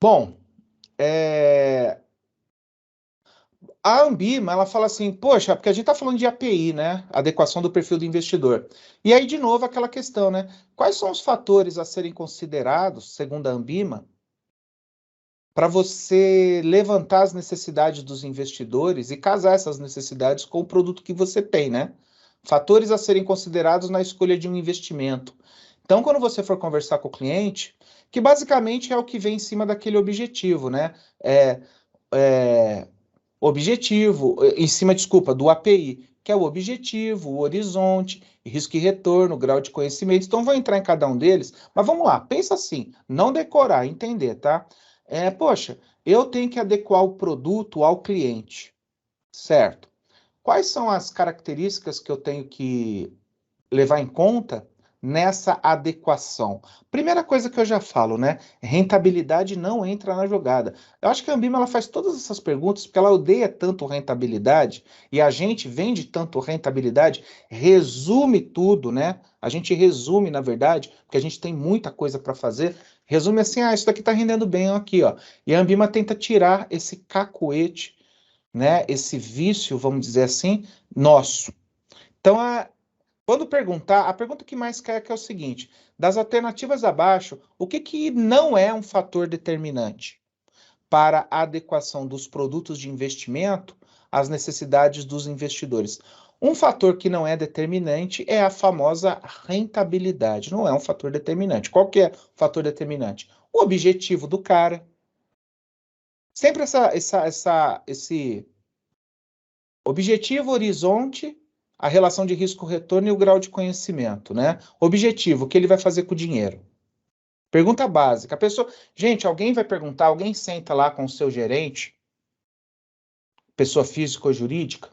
Bom, é, a Ambima, ela fala assim, poxa, porque a gente está falando de API, né? Adequação do perfil do investidor. E aí, de novo, aquela questão, né? Quais são os fatores a serem considerados, segundo a Ambima, para você levantar as necessidades dos investidores e casar essas necessidades com o produto que você tem, né? Fatores a serem considerados na escolha de um investimento. Então, quando você for conversar com o cliente, que basicamente é o que vem em cima daquele objetivo, né? É, objetivo, em cima, desculpa, do API, que é o objetivo, o horizonte, risco e retorno, grau de conhecimento. Então, vou entrar em cada um deles, mas vamos lá, pensa assim, não decorar, entender, tá? Poxa, eu tenho que adequar o produto ao cliente, certo? Quais são as características que eu tenho que levar em conta nessa adequação? Primeira coisa que eu já falo, né? Rentabilidade não entra na jogada. Eu acho que a Ambima ela faz todas essas perguntas porque ela odeia tanto rentabilidade e a gente vende tanto rentabilidade, resume tudo, né? A gente resume, na verdade, porque a gente tem muita coisa para fazer. Resume assim, isso daqui está rendendo bem aqui, ó. E a Ambima tenta tirar esse cacuete, né? Esse vício, vamos dizer assim, nosso. Então, quando perguntar, a pergunta que mais quer é o seguinte: das alternativas abaixo, o que que não é um fator determinante para a adequação dos produtos de investimento às necessidades dos investidores? Um fator que não é determinante é a famosa rentabilidade. Não é um fator determinante. Qual que é o fator determinante? O objetivo do cara. Sempre esse objetivo, horizonte, a relação de risco-retorno e o grau de conhecimento, né? Objetivo, o que ele vai fazer com o dinheiro? Pergunta básica. A pessoa, gente, alguém vai perguntar, alguém senta lá com o seu gerente, pessoa física ou jurídica.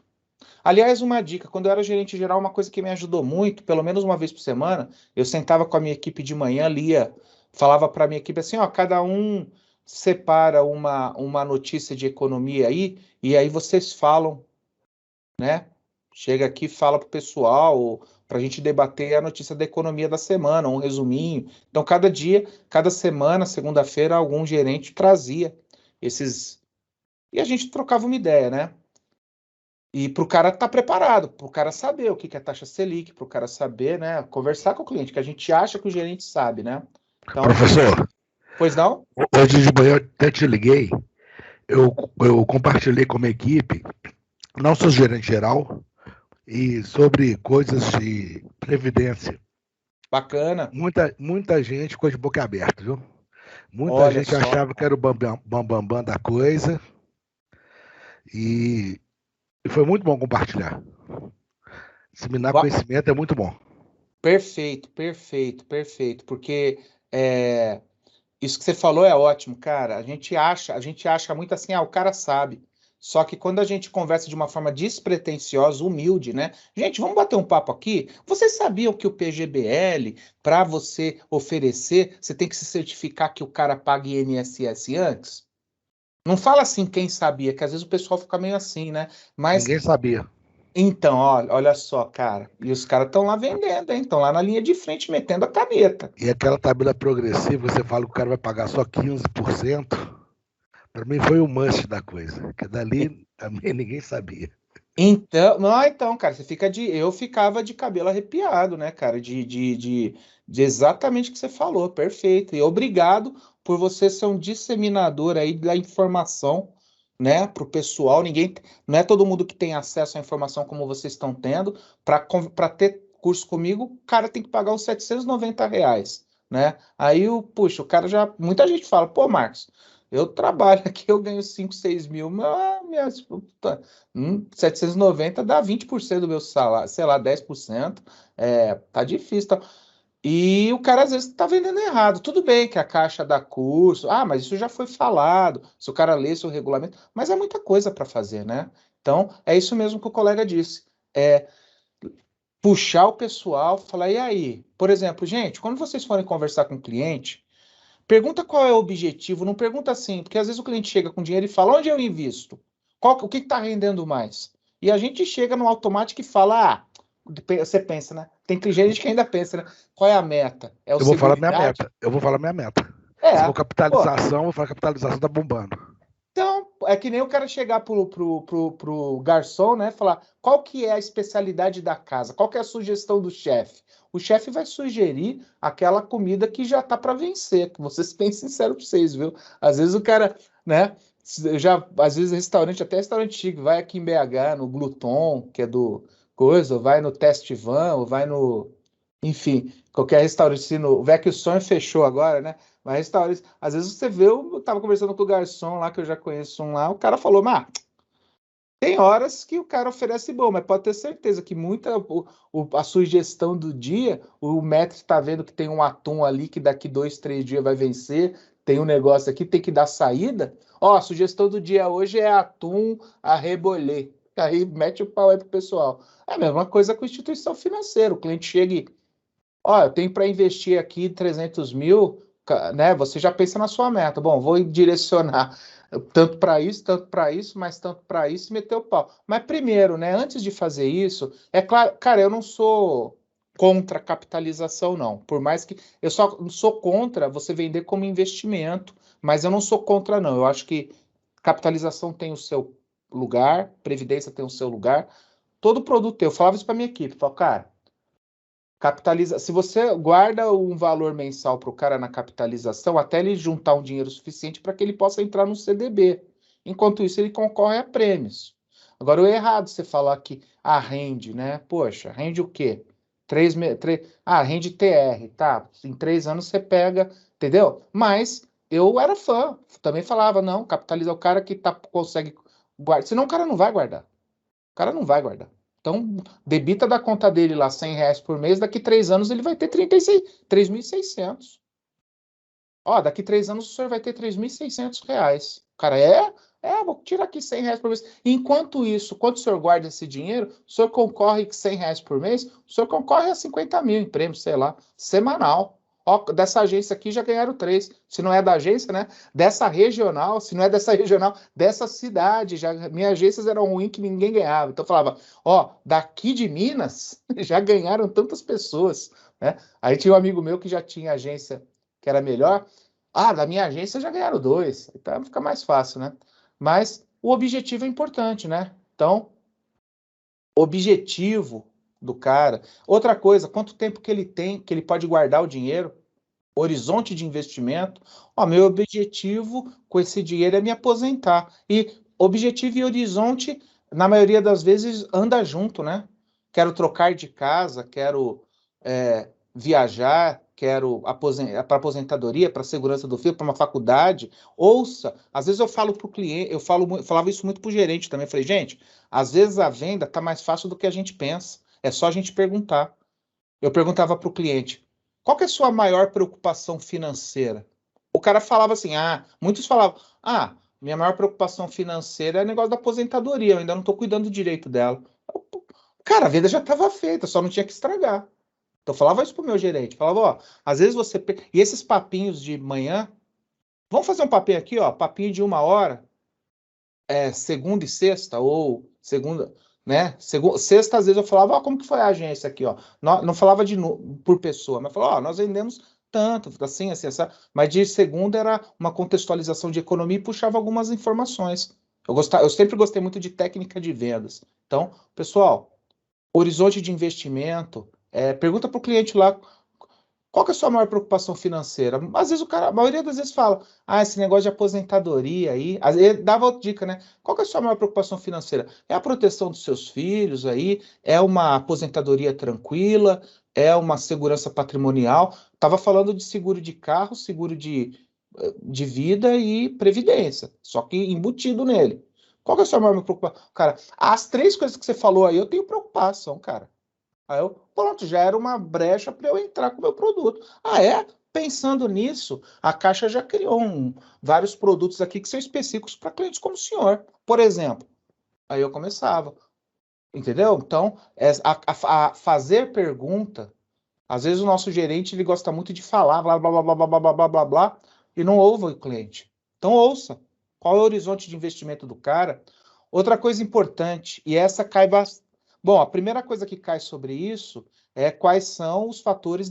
Aliás, uma dica, quando eu era gerente geral, uma coisa que me ajudou muito, pelo menos uma vez por semana, eu sentava com a minha equipe de manhã, lia, falava para a minha equipe assim, ó, cada um separa uma notícia de economia aí, e aí vocês falam, né? Chega aqui, fala para o pessoal, para a gente debater a notícia da economia da semana, um resuminho. Então, cada dia, cada semana, segunda-feira, algum gerente trazia esses. E a gente trocava uma ideia, né? E para o cara estar preparado, para o cara saber o que que é taxa Selic, para o cara saber, né? Conversar com o cliente, que a gente acha que o gerente sabe, né? Então, Professor, pois não? hoje de manhã eu até te liguei, eu compartilhei com a minha equipe, não sou gerente geral, e sobre coisas de previdência. Bacana. Muita gente ficou de boca aberta, viu? Muita Olha gente só. achava que era o bam da coisa, e, e foi muito bom compartilhar. Disseminar Ba- conhecimento é muito bom. Perfeito, perfeito, perfeito. Porque isso que você falou é ótimo, cara. A gente acha muito assim, o cara sabe. Só que quando a gente conversa de uma forma despretensiosa, humilde, né? Gente, vamos bater um papo aqui? Vocês sabiam que o PGBL, para você oferecer, você tem que se certificar que o cara pague INSS antes? Não fala assim quem sabia, que às vezes o pessoal fica meio assim, né? Mas Ninguém sabia. então, olha só, cara. E os caras estão lá vendendo, hein? Estão lá na linha de frente metendo a caneta. E aquela tabela progressiva, você fala que o cara vai pagar só 15%, para mim foi o must da coisa, que dali também ninguém sabia. Então, não, então, cara, eu ficava de cabelo arrepiado, né, cara, de exatamente o que você falou, perfeito. E obrigado por você ser um disseminador aí da informação, né, para o pessoal. Não é todo mundo que tem acesso à informação como vocês estão tendo. Para ter curso comigo, o cara tem que pagar os R$ 790, né? Aí, puxa, o cara já, muita gente fala, pô, Marcos, eu trabalho aqui, eu ganho 5, 6 mil, 790 dá 20% do meu salário, sei lá, 10%. Tá difícil. Tá? E o cara às vezes tá vendendo errado. Tudo bem que a Caixa dá curso, mas isso já foi falado. Se o cara lê seu regulamento, mas é muita coisa para fazer, né? Então, é isso mesmo que o colega disse. É puxar o pessoal, falar, e aí? Por exemplo, gente, quando vocês forem conversar com o cliente, pergunta qual é o objetivo, não pergunta assim, porque às vezes o cliente chega com dinheiro e fala, onde eu invisto? O que está rendendo mais? E a gente chega no automático e fala, você pensa, né? Tem gente que ainda pensa, né? Qual é a meta? É o Eu vou falar minha Seguridade? meta. Eu vou falar minha meta. Se for Pô, capitalização, eu falo que a capitalização tá bombando. então, é que nem o cara chegar pro garçom, né? Falar qual que é a especialidade da casa, qual que é a sugestão do chefe. O chefe vai sugerir aquela comida que já tá para vencer, que vocês bem sincero para vocês, viu? Às vezes o cara, né? Às vezes restaurante, até restaurante chique, vai aqui em BH, no Gluton, que é do coisa, ou vai no Test Van, ou vai no, enfim, qualquer restaurante, assim, o Vecchio Sonho fechou agora, né? Mas restaurante, às vezes você vê, eu tava conversando com o garçom lá, que eu já conheço um lá, o cara falou, mas tem horas que o cara oferece bom, mas pode ter certeza que a sugestão do dia, o maître está vendo que tem um atum ali que daqui 2, 3 dias vai vencer, tem um negócio aqui, tem que dar saída. Ó, a sugestão do dia hoje é atum a rebolê. Aí mete o pau aí pro pessoal. É a mesma coisa com instituição financeira. O cliente chega e, ó, eu tenho para investir aqui 300 mil, né? Você já pensa na sua meta. Bom, vou direcionar tanto para isso, mas tanto para isso, e meter o pau. Mas primeiro, né? Antes de fazer isso, é claro, cara, eu não sou contra a capitalização, não. Por mais que eu só sou contra você vender como investimento, mas eu não sou contra, não. Eu acho que capitalização tem o seu lugar, previdência tem o seu lugar. Todo produto, eu falava isso para minha equipe, falava, cara. Capitaliza. Se você guarda um valor mensal para o cara na capitalização, até ele juntar um dinheiro suficiente para que ele possa entrar no CDB. Enquanto isso, ele concorre a prêmios. Agora, o errado você falar que rende, né? Poxa, rende o quê? Rende TR, tá? Em 3 anos você pega, entendeu? Mas eu era fã, também falava, não, capitaliza o cara que consegue guardar. Senão o cara não vai guardar. O cara não vai guardar. Então, debita da conta dele lá R$ 100 por mês, daqui 3 anos ele vai ter 3.600. Ó, daqui 3 anos o senhor vai ter R$ 3.600. Cara, vou tirar aqui R$ 100 por mês. Enquanto isso, quando o senhor guarda esse dinheiro, o senhor concorre com R$ 100 por mês, o senhor concorre a 50 mil em prêmio, sei lá, semanal. Ó, dessa agência aqui já ganharam 3. Se não é da agência, né? Dessa regional, se não é dessa regional, dessa cidade. Minhas agências eram ruins que ninguém ganhava. Então eu falava, ó, daqui de Minas já ganharam tantas pessoas, né? Aí tinha um amigo meu que já tinha agência que era melhor. Da minha agência já ganharam 2. Então fica mais fácil, né? Mas o objetivo é importante, né? Então, objetivo do cara. Outra coisa, quanto tempo que ele tem, que ele pode guardar o dinheiro, horizonte de investimento. Ó, meu objetivo com esse dinheiro é me aposentar. E objetivo e horizonte, na maioria das vezes, anda junto, né? Quero trocar de casa, quero viajar, quero para aposentadoria, para segurança do filho, para uma faculdade. Ouça, às vezes eu falo para o cliente, falava isso muito para o gerente também. Falei, gente, às vezes a venda está mais fácil do que a gente pensa. É só a gente perguntar. Eu perguntava para o cliente, qual que é a sua maior preocupação financeira? O cara falava assim, muitos falavam, minha maior preocupação financeira é o negócio da aposentadoria, eu ainda não estou cuidando direito dela. Cara, a venda já estava feita, só não tinha que estragar. Então eu falava isso pro meu gerente, falava, ó, às vezes você... E esses papinhos de manhã, vamos fazer um papinho aqui, ó, papinho de 1 hora, segunda e sexta, ou segunda, né? Sexta, às vezes eu falava, como que foi a agência aqui, ó? Não falava por pessoa, mas falava, nós vendemos tanto, assim, assim, assim. Mas de segunda era uma contextualização de economia e puxava algumas informações. Eu sempre gostei muito de técnica de vendas. Então, pessoal, horizonte de investimento, pergunta para o cliente lá qual que é a sua maior preocupação financeira? Às vezes a maioria das vezes fala, esse negócio de aposentadoria aí, às vezes dava outra dica, né? Qual que é a sua maior preocupação financeira? É a proteção dos seus filhos aí? É uma aposentadoria tranquila? É uma segurança patrimonial? Tava falando de seguro de carro, seguro de vida e previdência, só que embutido nele. Qual que é a sua maior preocupação? Cara, as 3 coisas que você falou aí, eu tenho preocupação, cara. Aí pronto, já era uma brecha para eu entrar com o meu produto. Pensando nisso, a Caixa já criou vários produtos aqui que são específicos para clientes como o senhor. Por exemplo, aí eu começava, entendeu? Então, a fazer pergunta, às vezes o nosso gerente ele gosta muito de falar, blá, blá, blá, blá, blá, blá, blá, blá, blá, e não ouve o cliente. Então, ouça. Qual é o horizonte de investimento do cara? Outra coisa importante, e essa cai bastante. Bom, a primeira coisa que cai sobre isso é quais são os fatores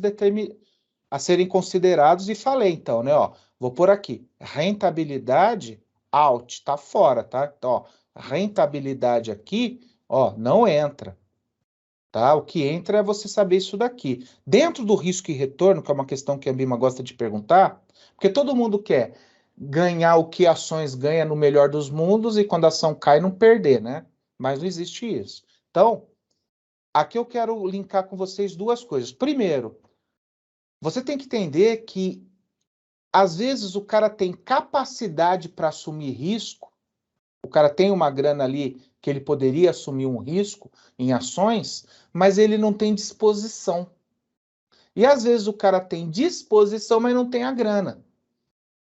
a serem considerados e falei, então, né, ó, vou pôr aqui, rentabilidade, out, tá fora, tá? Então, ó, rentabilidade aqui, ó, não entra, tá? O que entra é você saber isso daqui. Dentro do risco e retorno, que é uma questão que a Bima gosta de perguntar, porque todo mundo quer ganhar o que ações ganha no melhor dos mundos e quando a ação cai não perder, né? Mas não existe isso. Então, aqui eu quero linkar com vocês duas coisas. Primeiro, você tem que entender que, às vezes, o cara tem capacidade para assumir risco, o cara tem uma grana ali que ele poderia assumir um risco em ações, mas ele não tem disposição. E, às vezes, o cara tem disposição, mas não tem a grana.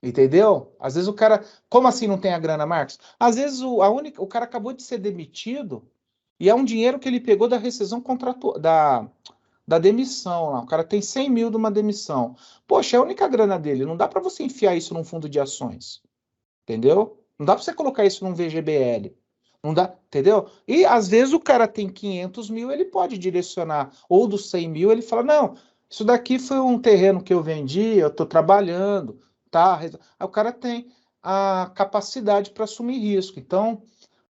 Entendeu? Às vezes o cara... Como assim não tem a grana, Marcos? Às vezes o cara acabou de ser demitido e é um dinheiro que ele pegou da rescisão contratual, da demissão lá. O cara tem 100 mil de uma demissão. Poxa, é a única grana dele. Não dá para você enfiar isso num fundo de ações. Entendeu? Não dá para você colocar isso num VGBL. Não dá, entendeu? E às vezes o cara tem 500 mil, ele pode direcionar. Ou dos 100 mil, ele fala, não, isso daqui foi um terreno que eu vendi, eu estou trabalhando, tá? Aí o cara tem a capacidade para assumir risco. Então,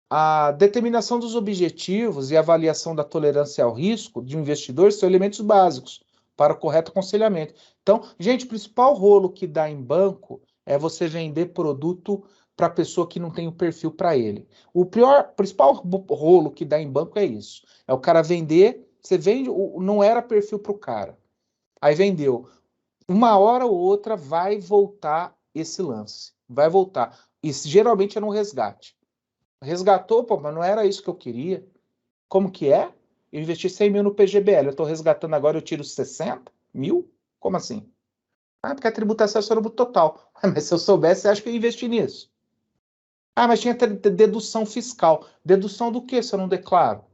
a determinação dos objetivos e avaliação da tolerância ao risco de um investidor são elementos básicos para o correto aconselhamento. Então, gente, o principal rolo que dá em banco é você vender produto para a pessoa que não tem o perfil para ele. O principal rolo que dá em banco é isso. É o cara vender, você vende, não era perfil para o cara. Aí vendeu. Uma hora ou outra vai voltar esse lance. Vai voltar. E geralmente é no resgate. Resgatou, pô, mas não era isso que eu queria. Como que é? Eu investi 100 mil no PGBL, eu estou resgatando agora, eu tiro 60 mil? Como assim? Ah, porque a tributação é sobre o total. Mas se eu soubesse, você acha que eu ia investir nisso? Ah, mas tinha dedução fiscal. Dedução do que se eu não declaro?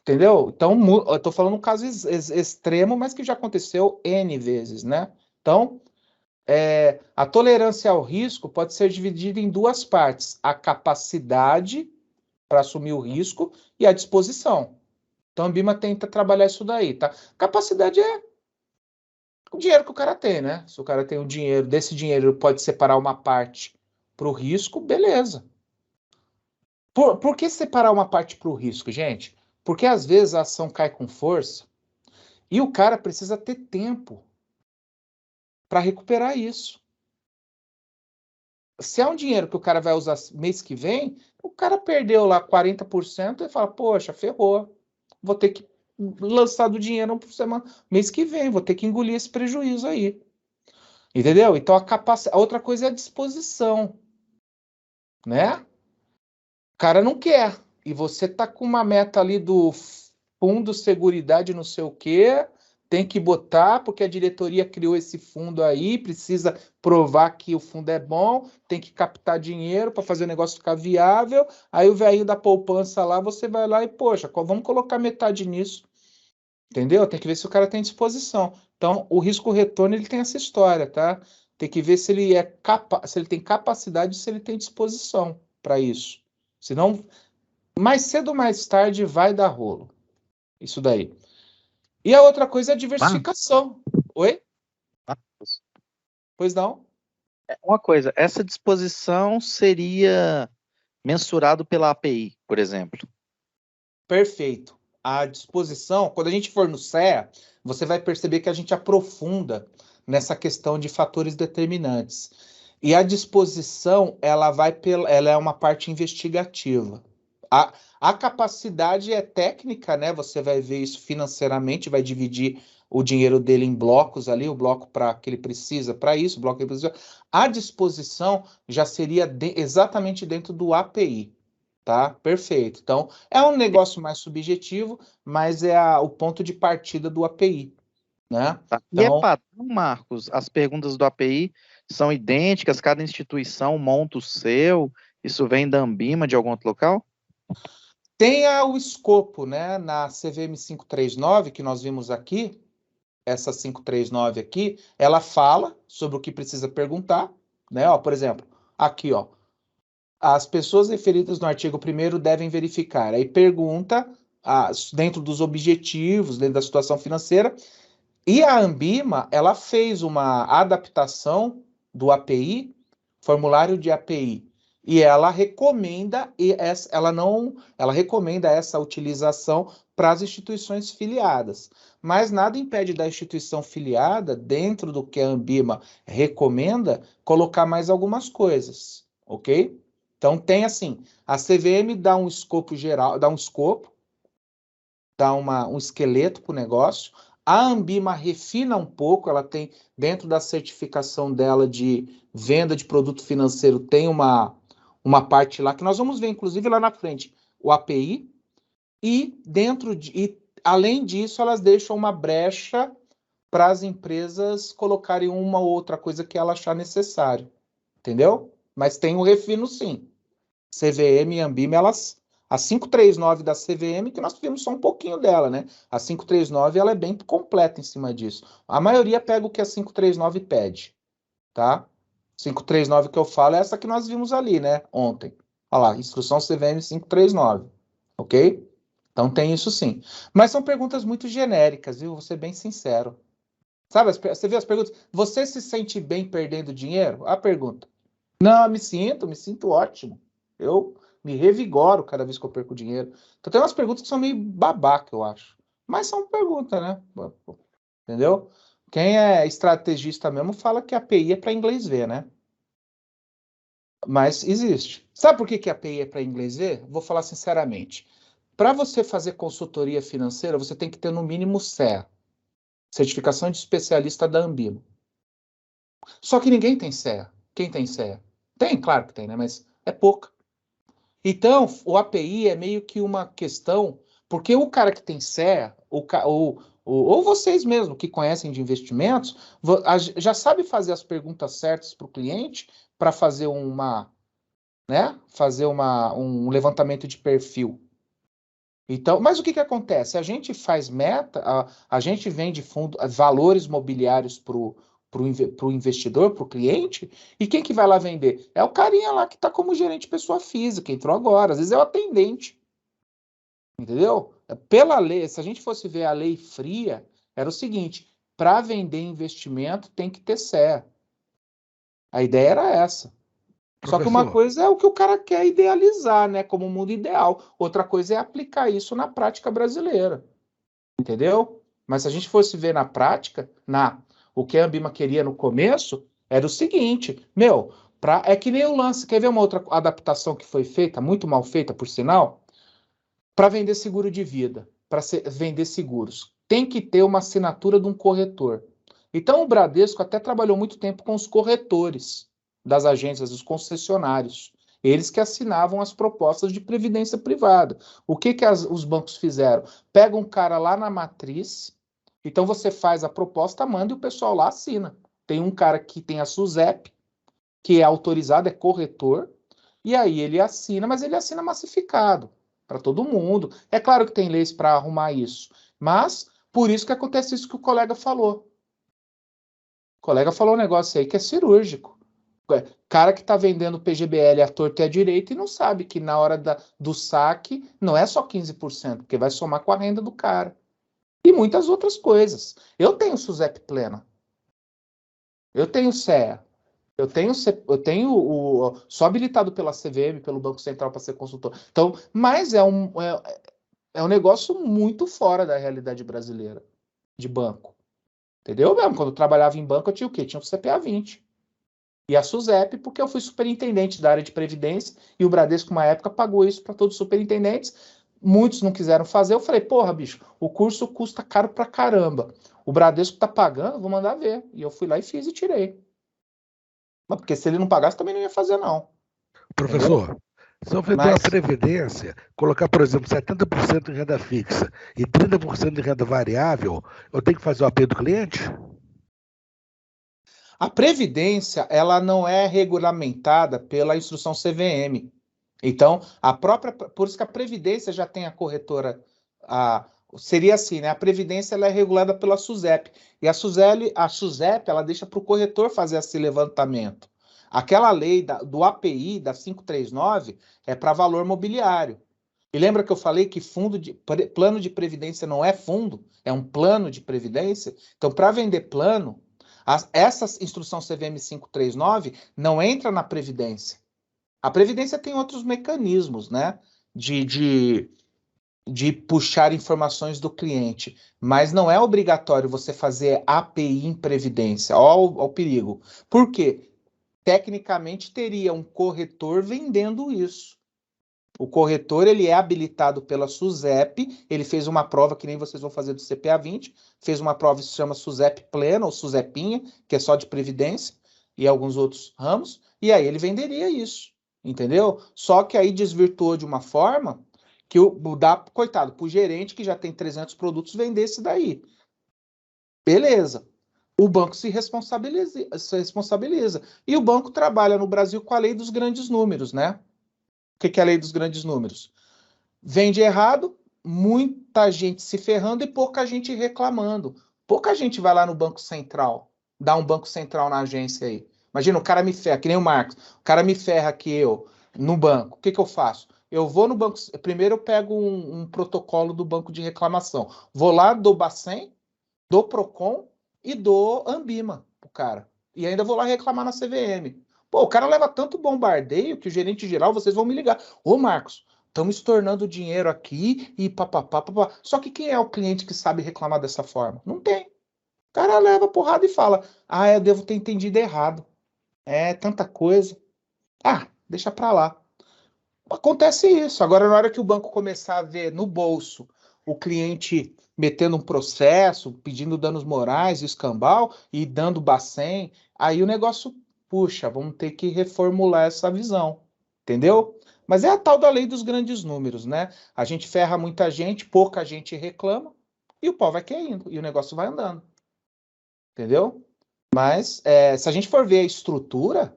Entendeu? Então, eu estou falando um caso extremo, mas que já aconteceu N vezes, né? Então, a tolerância ao risco pode ser dividida em duas partes. A capacidade para assumir o risco e a disposição. Então, a Bima tenta trabalhar isso daí, tá? Capacidade é o dinheiro que o cara tem, né? Se o cara tem o dinheiro, desse dinheiro ele pode separar uma parte para o risco, beleza. Por que separar uma parte para o risco, gente? Porque às vezes a ação cai com força e o cara precisa ter tempo para recuperar isso. Se é um dinheiro que o cara vai usar mês que vem, o cara perdeu lá 40% e fala, poxa, ferrou. Vou ter que lançar do dinheiro por semana, mês que vem, vou ter que engolir esse prejuízo aí. Entendeu? Então a outra coisa é a disposição, né? O cara não quer. E você tá com uma meta ali do fundo seguridade não sei o quê, tem que botar porque a diretoria criou esse fundo aí, precisa provar que o fundo é bom, tem que captar dinheiro para fazer o negócio ficar viável. Aí o velhinho da poupança lá, você vai lá e, poxa, vamos colocar metade nisso. Entendeu? Tem que ver se o cara tem disposição. Então, o risco-retorno, ele tem essa história, tá? Tem que ver se ele se ele tem capacidade, se ele tem disposição para isso. Senão, mais cedo ou mais tarde, vai dar rolo. Isso daí. E a outra coisa é a diversificação. Oi? Pois não? Uma coisa, essa disposição seria mensurado pela API, por exemplo. Perfeito. A disposição, quando a gente for no CEA, você vai perceber que a gente aprofunda nessa questão de fatores determinantes. E a disposição, ela é uma parte investigativa. A capacidade é técnica, né? Você vai ver isso financeiramente, vai dividir o dinheiro dele em blocos ali, o bloco para que ele precisa para isso, o bloco que ele precisa. A disposição já seria exatamente dentro do API. Tá? Perfeito. Então, é um negócio mais subjetivo, mas é o ponto de partida do API, né? Tá. Então, e é padrão, Marcos? As perguntas do API são idênticas? Cada instituição monta o seu? Isso vem da Anbima, de algum outro local? tem o escopo, né? Na CVM 539, que nós vimos aqui, essa 539 aqui, ela fala sobre o que precisa perguntar, né? Ó, por exemplo, aqui, ó. As pessoas referidas no artigo 1º devem verificar. Aí pergunta, dentro dos objetivos, dentro da situação financeira, E a Ambima, ela fez uma adaptação do API, formulário de API, e ela recomenda ela recomenda essa utilização para as instituições filiadas. Mas nada impede da instituição filiada, dentro do que a Ambima recomenda, colocar mais algumas coisas, ok? Então tem assim, a CVM dá um escopo geral, dá um esqueleto para o negócio. A Ambima refina um pouco, ela tem, dentro da certificação dela de venda de produto financeiro, tem uma parte lá, que nós vamos ver, inclusive, lá na frente, o API, e além disso, elas deixam uma brecha para as empresas colocarem uma ou outra coisa que ela achar necessário, entendeu? Mas tem o refino, sim. CVM e Ambima, a 539 da CVM, que nós vimos só um pouquinho dela, né? A 539, ela é bem completa em cima disso. A maioria pega o que a 539 pede, tá? 539 que eu falo é essa que nós vimos ali, né? Ontem. Olha lá, instrução CVM 539, ok? Então tem isso sim. Mas são perguntas muito genéricas, viu? Vou ser bem sincero. Sabe, você vê as perguntas? Você se sente bem perdendo dinheiro? A pergunta. Não, me sinto ótimo. Eu me revigoro cada vez que eu perco dinheiro. Então tem umas perguntas que são meio babaca, eu acho. Mas são perguntas, né? Entendeu? Quem é estrategista mesmo fala que a API é para inglês ver, né? Mas existe. Sabe por que que a API é para inglês ver? Vou falar sinceramente. Para você fazer consultoria financeira, você tem que ter no mínimo CEA, certificação de especialista da Ambima. Só que ninguém tem CEA. Quem tem CEA? Tem, claro que tem, né? Mas é pouca. Então, o API é meio que uma questão, porque o cara que tem CEA, ou vocês mesmos que conhecem de investimentos, já sabe fazer as perguntas certas para o cliente para fazer um levantamento de perfil. Então, mas o que acontece? A gente faz meta, a gente vende valores mobiliários para o investidor, para o cliente, e quem que vai lá vender? É o carinha lá que está como gerente pessoa física, entrou agora, às vezes é o atendente, entendeu? Pela lei, se a gente fosse ver a lei fria, era o seguinte, para vender investimento tem que ter CEA. A ideia era essa. Só que uma coisa é o que o cara quer idealizar, né, como um mundo ideal. Outra coisa é aplicar isso na prática brasileira. Entendeu? Mas se a gente fosse ver na prática, o que a Ambima queria no começo, era o seguinte, é que nem o lance, quer ver uma outra adaptação que foi feita, muito mal feita, por sinal? Para vender seguro de vida, para vender seguros, tem que ter uma assinatura de um corretor. Então o Bradesco até trabalhou muito tempo com os corretores das agências, os concessionários. Eles que assinavam as propostas de previdência privada. O que os bancos fizeram? Pega um cara lá na matriz, então você faz a proposta, manda e o pessoal lá assina. Tem um cara que tem a SUSEP, que é autorizado, é corretor, e aí ele assina, mas ele assina massificado para todo mundo. É claro que tem leis para arrumar isso, mas por isso que acontece isso que o colega falou. O colega falou um negócio aí que é cirúrgico. Cara que está vendendo PGBL à torta e à direita e não sabe que na hora do saque não é só 15%, porque vai somar com a renda do cara. E muitas outras coisas. Eu tenho SUSEP plena. Eu tenho CEA. Sou habilitado pela CVM, pelo Banco Central para ser consultor. Então, mas é um negócio muito fora da realidade brasileira de banco. Entendeu mesmo? Quando eu trabalhava em banco, eu tinha o quê? Tinha o CPA 20. E a SUSEP, porque eu fui superintendente da área de previdência, e o Bradesco, uma época, pagou isso para todos os superintendentes. Muitos não quiseram fazer. Eu falei, porra, bicho, o curso custa caro pra caramba. O Bradesco tá pagando, vou mandar ver. E eu fui lá e fiz e tirei. Mas porque se ele não pagasse, também não ia fazer, não. Professor, entendeu? se eu vender uma previdência, colocar, por exemplo, 70% em renda fixa e 30% em renda variável, eu tenho que fazer o AP do cliente? A previdência, ela não é regulamentada pela instrução CVM. Então, por isso que a previdência já tem a corretora, seria assim, né? A previdência ela é regulada pela SUSEP. E a SUSEP, ela deixa para o corretor fazer esse levantamento. Aquela lei do API, da 539, é para valor mobiliário. E lembra que eu falei que plano de previdência não é fundo, é um plano de previdência? Então, para vender plano, essa instrução CVM 539 não entra na previdência. A previdência tem outros mecanismos, né? De puxar informações do cliente, mas não é obrigatório você fazer API em previdência. Olha o perigo. Por quê? Tecnicamente teria um corretor vendendo isso. O corretor, ele é habilitado pela SUSEP, ele fez uma prova que nem vocês vão fazer do CPA 20, fez uma prova que se chama SUSEP Plena ou SUSEPinha, que é só de previdência, e alguns outros ramos, e aí ele venderia isso, entendeu? Só que aí desvirtuou de uma forma que coitado, pro gerente que já tem 300 produtos, vender esse daí. Beleza. O banco se responsabiliza. E o banco trabalha no Brasil com a lei dos grandes números, né? O que é a lei dos grandes números? Vende errado, muita gente se ferrando e pouca gente reclamando. Pouca gente vai lá no Banco Central, dá um Banco Central na agência aí. Imagina, o cara me ferra, que nem o Marcos, o cara me ferra aqui eu, no banco. O que eu faço? Eu vou no banco, primeiro eu pego um protocolo do banco de reclamação. Vou lá, dou Bacen, dou Procon e dou Ambima pro cara. E ainda vou lá reclamar na CVM. Pô, o cara leva tanto bombardeio que o gerente geral, vocês vão me ligar. Ô, Marcos, estamos estornando dinheiro aqui e papapá, papapá. Só que quem é o cliente que sabe reclamar dessa forma? Não tem. O cara leva porrada e fala, eu devo ter entendido errado. É tanta coisa. Deixa pra lá. Acontece isso. Agora, na hora que o banco começar a ver no bolso o cliente metendo um processo, pedindo danos morais, escambau e dando Bacen, aí o negócio puxa, vamos ter que reformular essa visão, entendeu? Mas é a tal da lei dos grandes números, né? A gente ferra muita gente, pouca gente reclama e o pau vai caindo e o negócio vai andando, entendeu? Mas se a gente for ver a estrutura,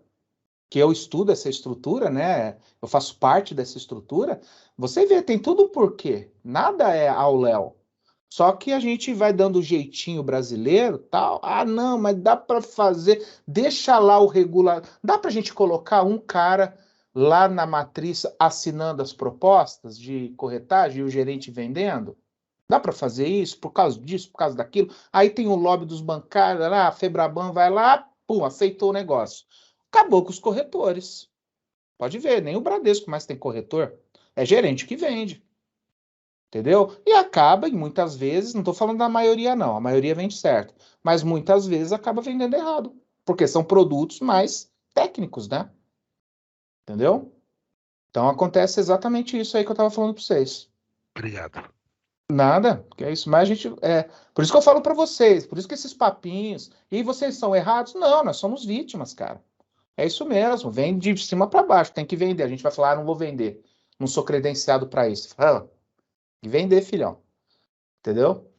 que eu estudo essa estrutura, né? Eu faço parte dessa estrutura. Você vê, tem tudo um porquê. Nada é ao léu. Só que a gente vai dando o jeitinho brasileiro, tal. Não, mas dá para fazer. Deixa lá o regular. Dá para a gente colocar um cara lá na matriz assinando as propostas de corretagem e o gerente vendendo? Dá para fazer isso por causa disso, por causa daquilo? Aí tem o lobby dos bancários lá, a Febraban vai lá, pum, aceitou o negócio. Acabou com os corretores. Pode ver, nem o Bradesco mais tem corretor. É gerente que vende. Entendeu? E acaba, e muitas vezes, não estou falando da maioria não, a maioria vende certo, mas muitas vezes acaba vendendo errado, porque são produtos mais técnicos, né? Entendeu? Então acontece exatamente isso aí que eu estava falando para vocês. Obrigado. Nada, que é isso, mas a gente, por isso que eu falo para vocês, por isso que esses papinhos, e vocês são errados? Não, nós somos vítimas, cara. É isso mesmo, vem de cima para baixo, tem que vender. A gente vai falar, não vou vender, não sou credenciado para isso. Fala, vender, filhão. Entendeu?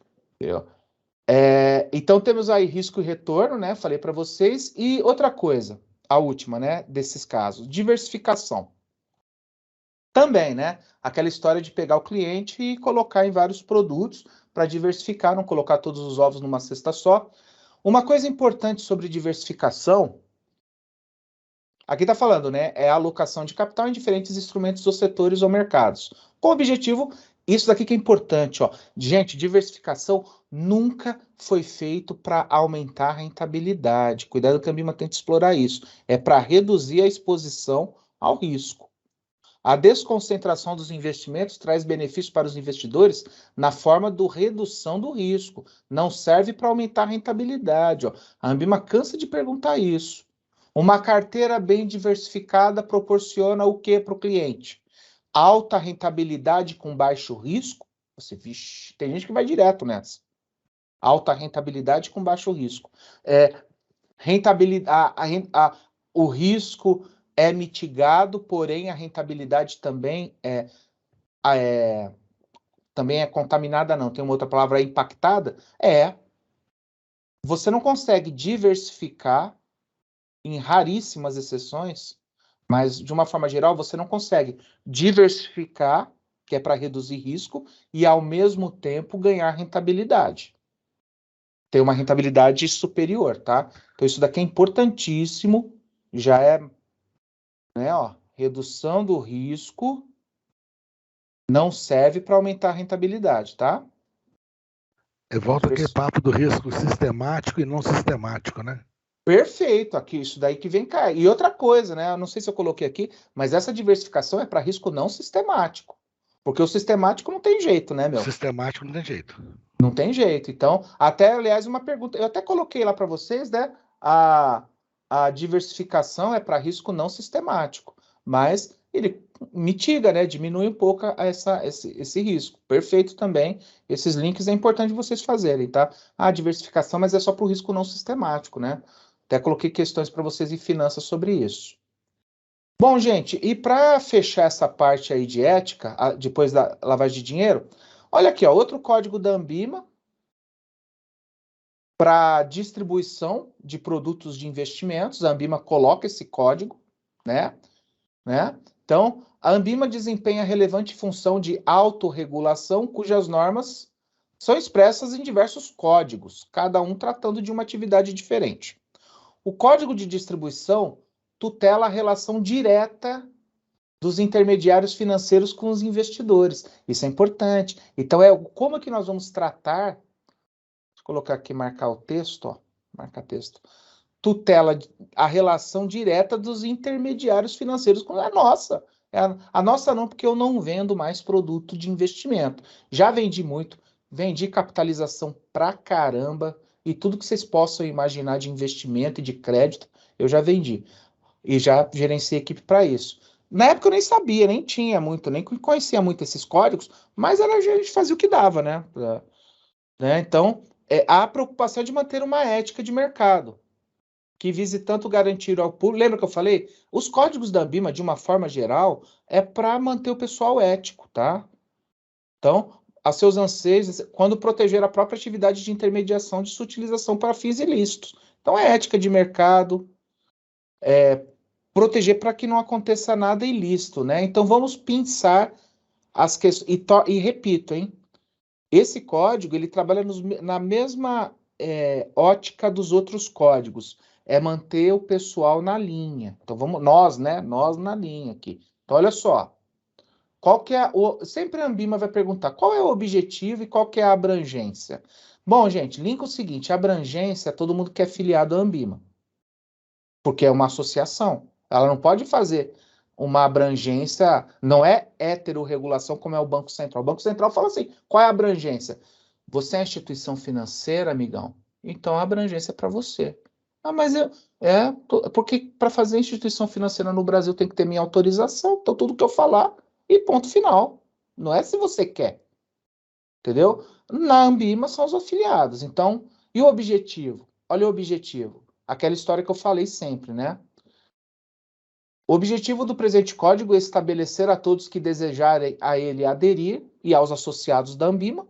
Então temos aí risco e retorno, né? Falei para vocês. E outra coisa, a última, né? Desses casos, diversificação. Também, né? Aquela história de pegar o cliente e colocar em vários produtos para diversificar, não colocar todos os ovos numa cesta só. Uma coisa importante sobre diversificação, aqui está falando, né? É a alocação de capital em diferentes instrumentos ou setores ou mercados. Com o objetivo, isso daqui que é importante, ó. Gente, diversificação nunca foi feito para aumentar a rentabilidade. Cuidado que a Ambima tenta explorar isso. É para reduzir a exposição ao risco. A desconcentração dos investimentos traz benefícios para os investidores na forma do redução do risco. Não serve para aumentar a rentabilidade, ó. A Ambima cansa de perguntar isso. Uma carteira bem diversificada proporciona o que para o cliente? Alta rentabilidade com baixo risco? Vixe, tem gente que vai direto nessa. Alta rentabilidade com baixo risco. O risco é mitigado, porém a rentabilidade também também é contaminada, não. Tem uma outra palavra, impactada? Você não consegue diversificar, em raríssimas exceções, mas de uma forma geral, você não consegue diversificar, que é para reduzir risco, e ao mesmo tempo ganhar rentabilidade. Ter uma rentabilidade superior, tá? Então isso daqui é importantíssimo, já é, né, ó, redução do risco Não serve para aumentar a rentabilidade, tá? Eu volto aquele papo do risco sistemático e não sistemático, né? Perfeito, aqui, isso daí que vem cá. E outra coisa, né? Eu não sei se eu coloquei aqui, mas essa diversificação é para risco não sistemático. Porque o sistemático não tem jeito, né, meu? Sistemático não tem jeito. Não tem jeito. Então, até, aliás, uma pergunta. Eu até coloquei lá para vocês, né? A diversificação é para risco não sistemático. Mas ele mitiga, né? Diminui um pouco esse risco. Perfeito também. Esses links é importante vocês fazerem, tá? A diversificação, mas é só para o risco não sistemático, né? Até coloquei questões para vocês em finanças sobre isso. Bom, gente, e para fechar essa parte aí de ética, depois da lavagem de dinheiro, olha aqui, ó, outro código da Anbima para distribuição de produtos de investimentos. A Anbima coloca esse código, né? Então, a Anbima desempenha relevante função de autorregulação, cujas normas são expressas em diversos códigos, cada um tratando de uma atividade diferente. O código de distribuição tutela a relação direta dos intermediários financeiros com os investidores. Isso é importante. Então, como é que nós vamos tratar? Deixa eu colocar aqui, marcar o texto, ó. Marcar texto. Tutela a relação direta dos intermediários financeiros com a nossa. A nossa não, porque eu não vendo mais produto de investimento. Já vendi muito, vendi capitalização pra caramba, e tudo que vocês possam imaginar de investimento e de crédito, eu já vendi. E já gerenciei equipe para isso. Na época eu nem sabia, nem tinha muito, nem conhecia muito esses códigos, mas a gente fazia o que dava, né? Então, a preocupação é de manter uma ética de mercado, que vise tanto garantir ao público. Lembra que eu falei? Os códigos da Anbima, de uma forma geral, é para manter o pessoal ético, tá? Então, a seus anseios, quando proteger a própria atividade de intermediação de sua utilização para fins ilícitos. Então, é ética de mercado, proteger para que não aconteça nada ilícito, né? Então, vamos pensar as questões. E repito, hein? Esse código, ele trabalha na mesma ótica dos outros códigos. É manter o pessoal na linha. Então, nós, né? Nós na linha aqui. Então, olha só. Qual que é sempre a Anbima vai perguntar qual é o objetivo e qual que é a abrangência. Bom, gente, linka o seguinte, a abrangência é todo mundo que é filiado à Anbima, porque é uma associação. Ela não pode fazer uma abrangência, não é heterorregulação como é o Banco Central. O Banco Central fala assim, qual é a abrangência? Você é instituição financeira, amigão? Então a abrangência é para você. Ah, mas porque para fazer instituição financeira no Brasil tem que ter minha autorização, então tudo que eu falar e ponto final. Não é se você quer, entendeu? Na Anbima são os afiliados. Então, e o objetivo? Olha o objetivo. Aquela história que eu falei sempre, né? O objetivo do presente código é estabelecer a todos que desejarem a ele aderir e aos associados da Anbima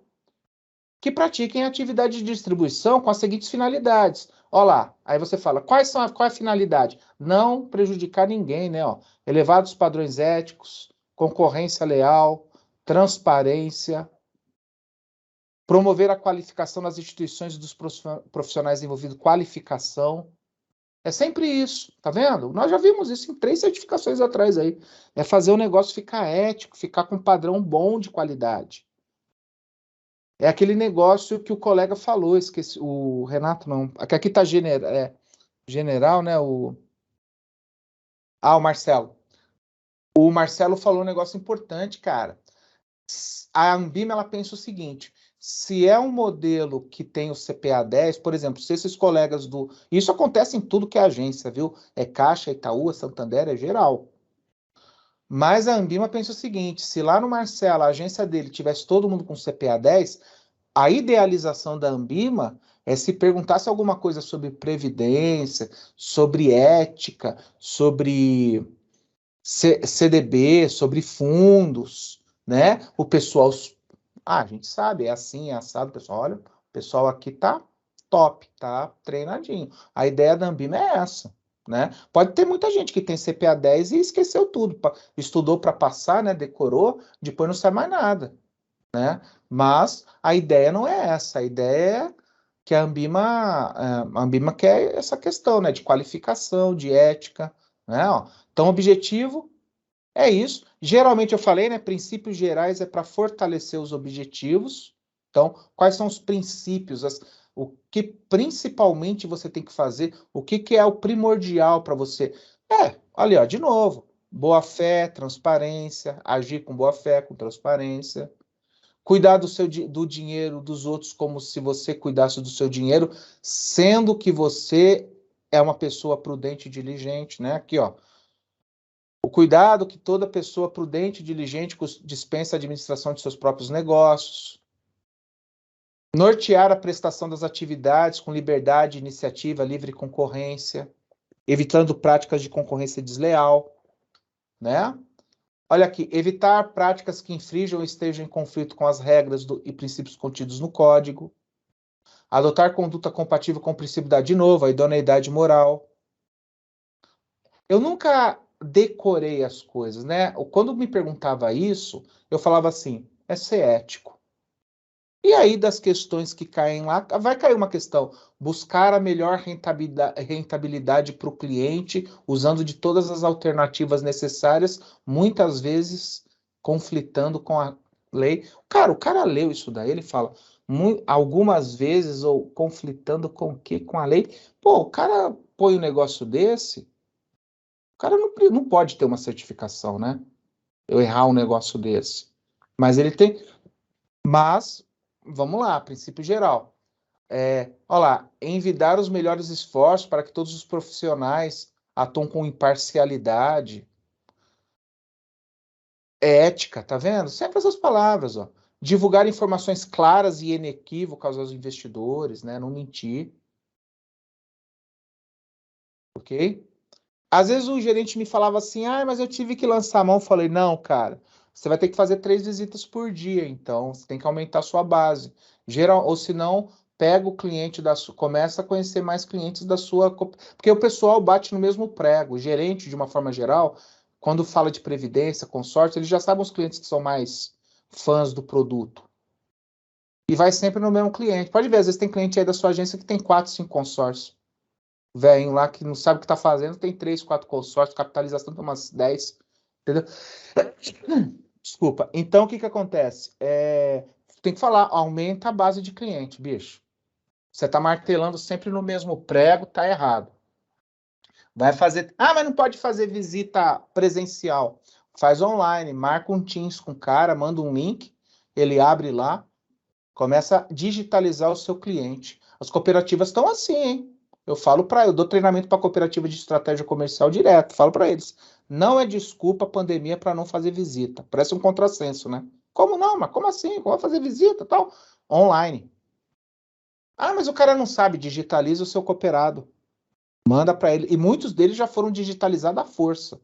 que pratiquem atividade de distribuição com as seguintes finalidades. Olha lá, aí você fala, qual é a finalidade? Não prejudicar ninguém, né? Ó, elevados padrões éticos, concorrência leal, transparência, promover a qualificação nas instituições dos profissionais envolvidos, qualificação. É sempre isso, tá vendo? Nós já vimos isso em 3 certificações atrás aí. É fazer o negócio ficar ético, ficar com um padrão bom de qualidade. É aquele negócio que o colega falou, esqueci, o Renato não, aqui tá general, né? O Marcelo. O Marcelo falou um negócio importante, cara. A Anbima, ela pensa o seguinte, se é um modelo que tem o CPA 10, por exemplo, se esses colegas do... Isso acontece em tudo que é agência, viu? É Caixa, Itaú, Santander, é geral. Mas a Anbima pensa o seguinte, se lá no Marcelo, a agência dele, tivesse todo mundo com CPA 10, a idealização da Anbima é se perguntasse alguma coisa sobre previdência, sobre ética, sobre CDB, sobre fundos, né? O pessoal, a gente sabe, é assim, é assado, pessoal, olha, o pessoal aqui tá top, tá treinadinho. A ideia da Anbima é essa, né? Pode ter muita gente que tem CPA 10 e esqueceu tudo, estudou para passar, né? Decorou, depois não sabe mais nada, né? Mas a ideia não é essa, a ideia é que a Anbima quer essa questão, né? De qualificação, de ética, né? Ó, então, objetivo É isso. Geralmente eu falei, né? Princípios gerais é para fortalecer os objetivos. Então, quais são os princípios? O que principalmente você tem que fazer? O que é o primordial para você? Olha, ó, de novo. Boa fé, transparência, agir com boa fé, com transparência. Cuidar do dinheiro dos outros como se você cuidasse do seu dinheiro, sendo que você é uma pessoa prudente e diligente, né? Aqui, ó. O cuidado que toda pessoa prudente e diligente dispensa a administração de seus próprios negócios. Nortear a prestação das atividades com liberdade, iniciativa, livre concorrência, evitando práticas de concorrência desleal, né? Olha aqui, evitar práticas que infringam ou estejam em conflito com as regras e princípios contidos no código. Adotar conduta compatível com o princípio de novo, a idoneidade moral. Eu nunca decorei as coisas, né? Quando me perguntava isso, eu falava assim, é ser ético. E aí, das questões que caem lá, vai cair uma questão, buscar a melhor rentabilidade para o cliente, usando de todas as alternativas necessárias, muitas vezes conflitando com a lei. Cara, o cara leu isso daí, ele fala, algumas vezes, ou conflitando com o quê? Com a lei. Pô, o cara põe um negócio desse, o cara não pode ter uma certificação, né? Eu errar um negócio desse. Mas ele tem... Mas, vamos lá, princípio geral. Olha lá, envidar os melhores esforços para que todos os profissionais atuem com imparcialidade. Ética, tá vendo? Sempre essas palavras, ó. Divulgar informações claras e inequívocas aos investidores, né? Não mentir. Ok? Às vezes o gerente me falava assim, mas eu tive que lançar a mão. Eu falei, não, cara, você vai ter que fazer 3 visitas por dia, então você tem que aumentar a sua base. Ou se não, pega o cliente começa a conhecer mais clientes da sua... Porque o pessoal bate no mesmo prego. O gerente, de uma forma geral, quando fala de previdência, consórcio, ele já sabe os clientes que são mais fãs do produto. E vai sempre no mesmo cliente. Pode ver, às vezes tem cliente aí da sua agência que tem 4, 5 consórcios. Velho lá que não sabe o que está fazendo, tem 3, 4 consórcios, capitalização tem umas 10, entendeu? Desculpa. Então, o que acontece? Tem que falar, aumenta a base de cliente, bicho. Você está martelando sempre no mesmo prego, tá errado. Vai fazer... mas não pode fazer visita presencial. Faz online, marca um Teams com o cara, manda um link, ele abre lá, começa a digitalizar o seu cliente. As cooperativas estão assim, hein? Eu dou treinamento para cooperativa de estratégia comercial direto, falo para eles. Não é desculpa a pandemia para não fazer visita. Parece um contrassenso, né? Como não? Mas como assim? Como vai fazer visita tal? Online. Mas o cara não sabe, digitaliza o seu cooperado. Manda para ele. E muitos deles já foram digitalizados à força.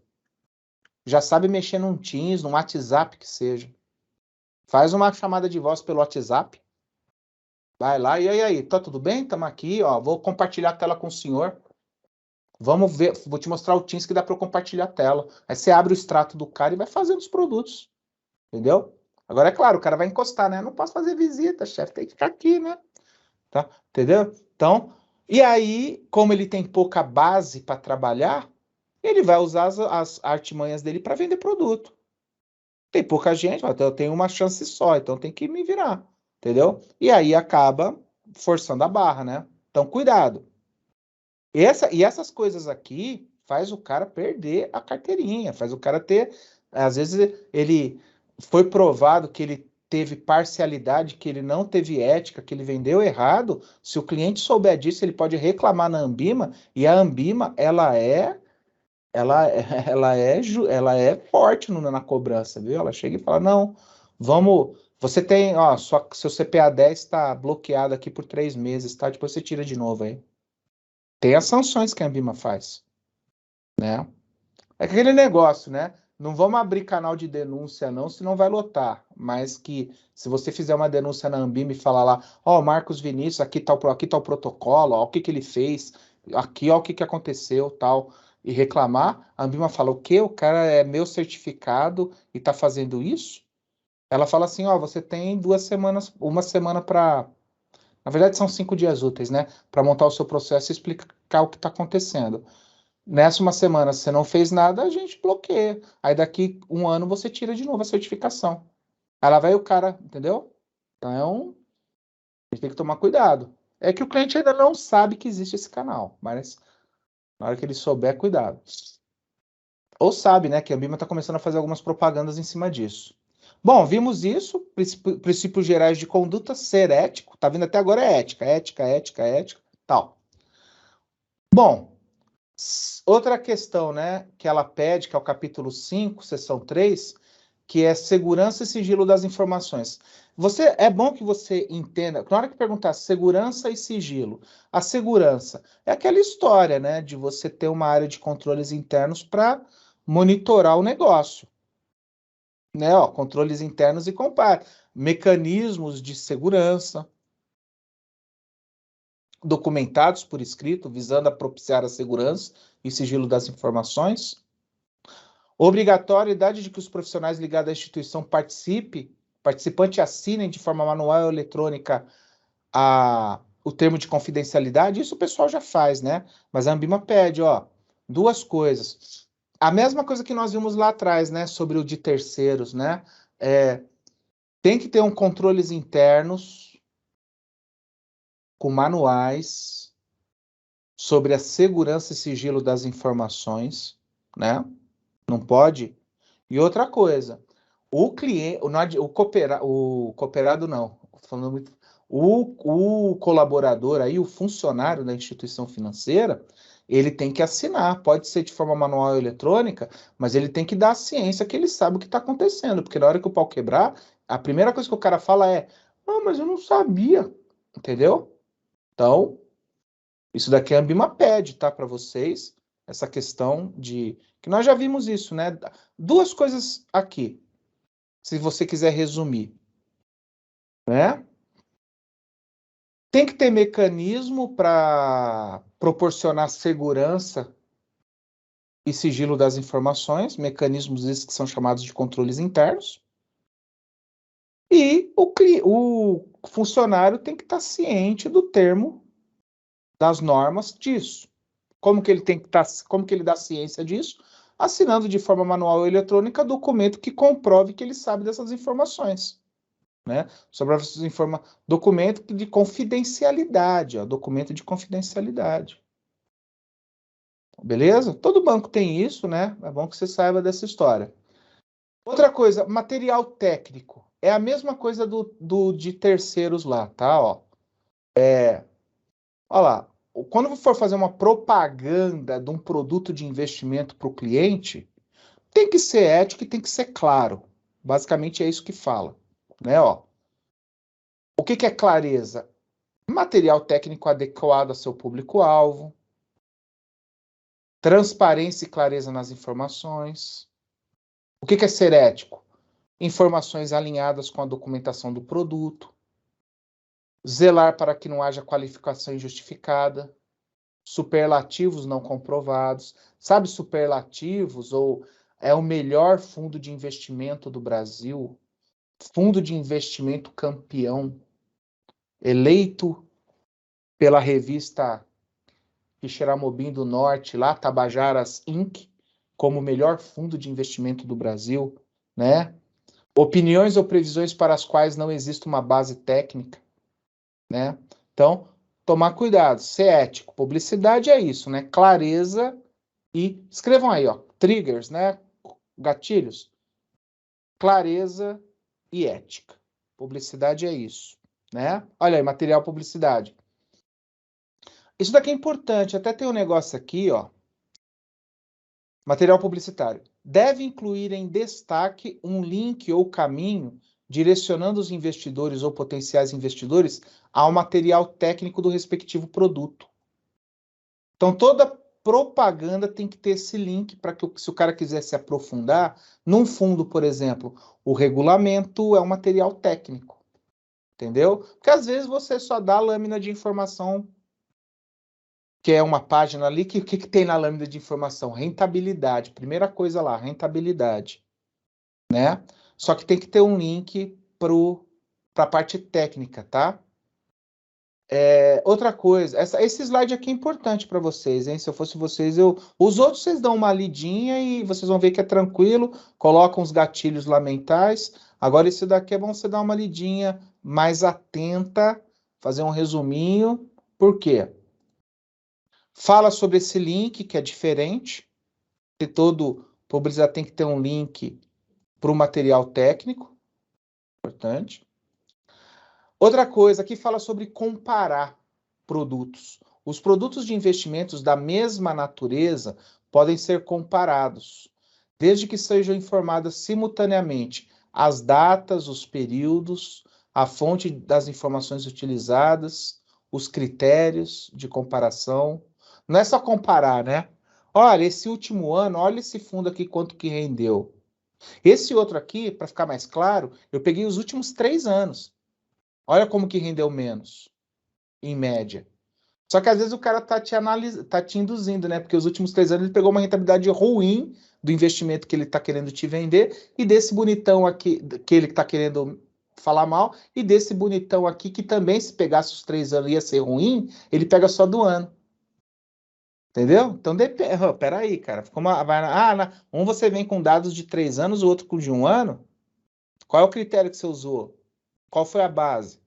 Já sabe mexer num Teams, num WhatsApp que seja. Faz uma chamada de voz pelo WhatsApp. Vai lá, e aí, tá tudo bem? Estamos aqui, ó, vou compartilhar a tela com o senhor. Vamos ver, vou te mostrar o Teams que dá para eu compartilhar a tela. Aí você abre o extrato do cara e vai fazendo os produtos. Entendeu? Agora, é claro, o cara vai encostar, né? Não posso fazer visita, chefe, tem que ficar aqui, né? Tá? Entendeu? Então, e aí, como ele tem pouca base para trabalhar, ele vai usar as artimanhas dele para vender produto. Tem pouca gente, mas eu tenho uma chance só, então tem que me virar. Entendeu? E aí acaba forçando a barra, né? Então, cuidado. E essas coisas aqui faz o cara perder a carteirinha, faz o cara ter... Às vezes ele foi provado que ele teve parcialidade, que ele não teve ética, que ele vendeu errado. Se o cliente souber disso, ele pode reclamar na Anbima, e a Anbima, ela é forte na cobrança, viu? Ela chega e fala, não, vamos... Você tem, ó, seu CPA 10 está bloqueado aqui por 3 meses, tá? Depois você tira de novo aí. Tem as sanções que a Anbima faz, né? É aquele negócio, né? Não vamos abrir canal de denúncia não, senão vai lotar. Mas que se você fizer uma denúncia na Anbima e falar lá, ó, Marcos Vinícius, aqui tá o protocolo, ó, o que ele fez, aqui, ó, o que aconteceu, tal, e reclamar, a Anbima fala, o quê? O cara é meu certificado e tá fazendo isso? Ela fala assim, ó, você tem 2 semanas, uma semana para... Na verdade, são 5 dias úteis, né? Para montar o seu processo e explicar o que está acontecendo. Nessa uma semana, se você não fez nada, a gente bloqueia. Aí daqui um ano você tira de novo a certificação. Aí lá vai o cara, entendeu? Então, a gente tem que tomar cuidado. É que o cliente ainda não sabe que existe esse canal, mas na hora que ele souber, cuidado. Ou sabe, né, que a Ambima está começando a fazer algumas propagandas em cima disso. Bom, vimos isso, princípios gerais de conduta, ser ético, tá vindo até agora é ética, tal. Bom, outra questão, né, que ela pede, que é o capítulo 5, seção 3, que é segurança e sigilo das informações. É bom que você entenda, na hora que perguntar segurança e sigilo, a segurança é aquela história, né, de você ter uma área de controles internos para monitorar o negócio, né, ó, controles internos e compare, mecanismos de segurança documentados por escrito, visando a propiciar a segurança e sigilo das informações. Obrigatoriedade de que os profissionais ligados à instituição participante assinem de forma manual ou eletrônica o termo de confidencialidade. Isso o pessoal já faz, né? Mas a Ambima pede, ó, duas coisas. A mesma coisa que nós vimos lá atrás, né? Sobre o de terceiros, né? Tem que ter controles internos com manuais sobre a segurança e sigilo das informações, né? Não pode. E outra coisa, o cliente, o cooperado não, falando muito, o colaborador aí, o funcionário da instituição financeira, ele tem que assinar, pode ser de forma manual ou eletrônica, mas ele tem que dar a ciência que ele sabe o que está acontecendo, porque na hora que o pau quebrar, a primeira coisa que o cara fala é, não, mas eu não sabia, entendeu? Então, isso daqui a Ambima pede, tá, para vocês, essa questão de, que nós já vimos isso, né? Duas coisas aqui, se você quiser resumir, né? Tem que ter mecanismo para proporcionar segurança e sigilo das informações, mecanismos esses que são chamados de controles internos. E o funcionário tem que estar ciente do termo, das normas disso. Como que ele tem que estar, como que ele dá ciência disso? Assinando de forma manual ou eletrônica documento que comprove que ele sabe dessas informações, né? Sobre essas documento de confidencialidade, ó, documento de confidencialidade. Beleza? Todo banco tem isso, né? É bom que você saiba dessa história. Outra coisa, material técnico. É a mesma coisa do de terceiros lá, tá? Ó. Olha lá, quando for fazer uma propaganda de um produto de investimento para o cliente, tem que ser ético e tem que ser claro. Basicamente é isso que fala, né? Ó, o que é clareza? Material técnico adequado a seu público-alvo, transparência e clareza nas informações. O que é ser ético? Informações alinhadas com a documentação do produto, zelar para que não haja qualificação injustificada, superlativos não comprovados. Sabe superlativos ou é o melhor fundo de investimento do Brasil, fundo de investimento campeão, eleito pela revista Quixeramobim do Norte, lá, Tabajaras Inc., como o melhor fundo de investimento do Brasil, né? Opiniões ou previsões para as quais não existe uma base técnica, né? Então, tomar cuidado, ser ético. Publicidade é isso, né? Clareza e escrevam aí, ó, triggers, né? Gatilhos. Clareza e ética. Publicidade é isso, né? Olha aí, material publicidade. Isso daqui é importante, até tem um negócio aqui, ó. Material publicitário. Deve incluir em destaque um link ou caminho direcionando os investidores ou potenciais investidores ao material técnico do respectivo produto. Então, toda propaganda tem que ter esse link para que, se o cara quiser se aprofundar, num fundo, por exemplo, o regulamento é um material técnico, entendeu? Porque às vezes você só dá a lâmina de informação, que é uma página ali, que o que tem na lâmina de informação? Rentabilidade, primeira coisa lá, rentabilidade, né? Só que tem que ter um link para a parte técnica, tá? Outra coisa, esse slide aqui é importante para vocês, hein? Se eu fosse vocês, os outros vocês dão uma lidinha e vocês vão ver que é tranquilo, colocam os gatilhos lá mentais. Agora, esse daqui é bom você dar uma lidinha mais atenta, fazer um resuminho. Por quê? Fala sobre esse link, que é diferente. Todo publicitário tem que ter um link para o material técnico. Importante. Outra coisa, aqui fala sobre comparar produtos. Os produtos de investimentos da mesma natureza podem ser comparados, desde que sejam informadas simultaneamente as datas, os períodos, a fonte das informações utilizadas, os critérios de comparação. Não é só comparar, né? Olha, esse último ano, olha esse fundo aqui, quanto que rendeu. Esse outro aqui, para ficar mais claro, eu peguei os últimos 3 anos. Olha como que rendeu menos, em média. Só que às vezes o cara tá te induzindo, né? Porque os últimos 3 anos ele pegou uma rentabilidade ruim do investimento que ele tá querendo te vender e desse bonitão aqui, que ele tá querendo falar mal, e desse bonitão aqui que também, se pegasse os 3 anos ia ser ruim, ele pega só do ano. Entendeu? Então depende. Peraí, cara. Um você vem com dados de 3 anos, o outro com de 1 ano. Qual é o critério que você usou? Qual foi a base?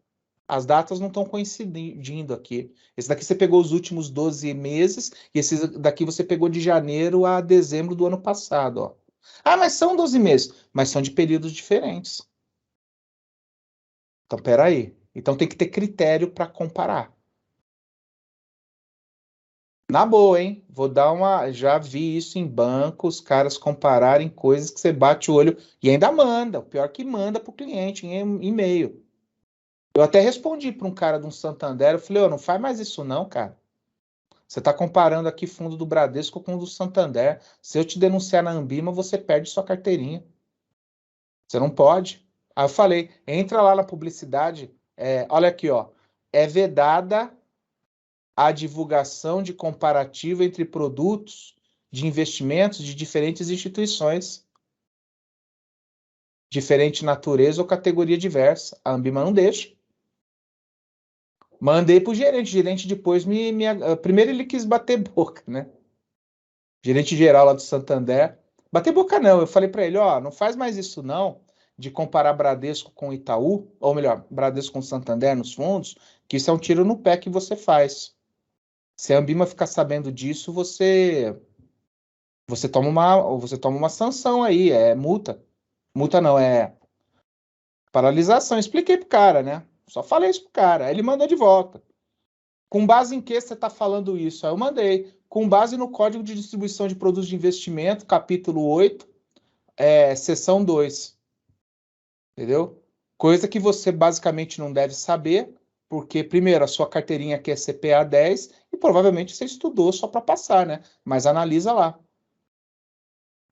As datas não estão coincidindo aqui. Esse daqui você pegou os últimos 12 meses, e esse daqui você pegou de janeiro a dezembro do ano passado, ó. Ah, mas são 12 meses, mas são de períodos diferentes. Então, peraí. Então tem que ter critério para comparar. Na boa, hein? Vou dar uma. Já vi isso em banco, os caras compararem coisas que você bate o olho e ainda manda. O pior que manda para o cliente em e-mail. Eu até respondi para um cara de um Santander, eu falei, não faz mais isso não, cara. Você está comparando aqui fundo do Bradesco com o do Santander. Se eu te denunciar na Anbima, você perde sua carteirinha. Você não pode. Aí eu falei, entra lá na publicidade, olha aqui, ó. É vedada a divulgação de comparativo entre produtos de investimentos de diferentes instituições, diferente natureza ou categoria diversa. A Anbima não deixa. Mandei pro gerente. O gerente depois primeiro ele quis bater boca, né? Gerente geral lá do Santander. Bater boca não. Eu falei para ele, não faz mais isso não, de comparar Bradesco com Itaú, ou melhor, Bradesco com Santander nos fundos, que isso é um tiro no pé que você faz. Se a Anbima ficar sabendo disso, você toma uma sanção aí, multa. Multa não, é paralisação. Expliquei pro cara, né? Só falei isso pro cara. Aí ele mandou de volta. Com base em que você está falando isso? Aí eu mandei. Com base no Código de Distribuição de Produtos de Investimento, capítulo 8, seção 2. Entendeu? Coisa que você basicamente não deve saber, porque, primeiro, a sua carteirinha aqui é CPA 10 e provavelmente você estudou só para passar, né? Mas analisa lá.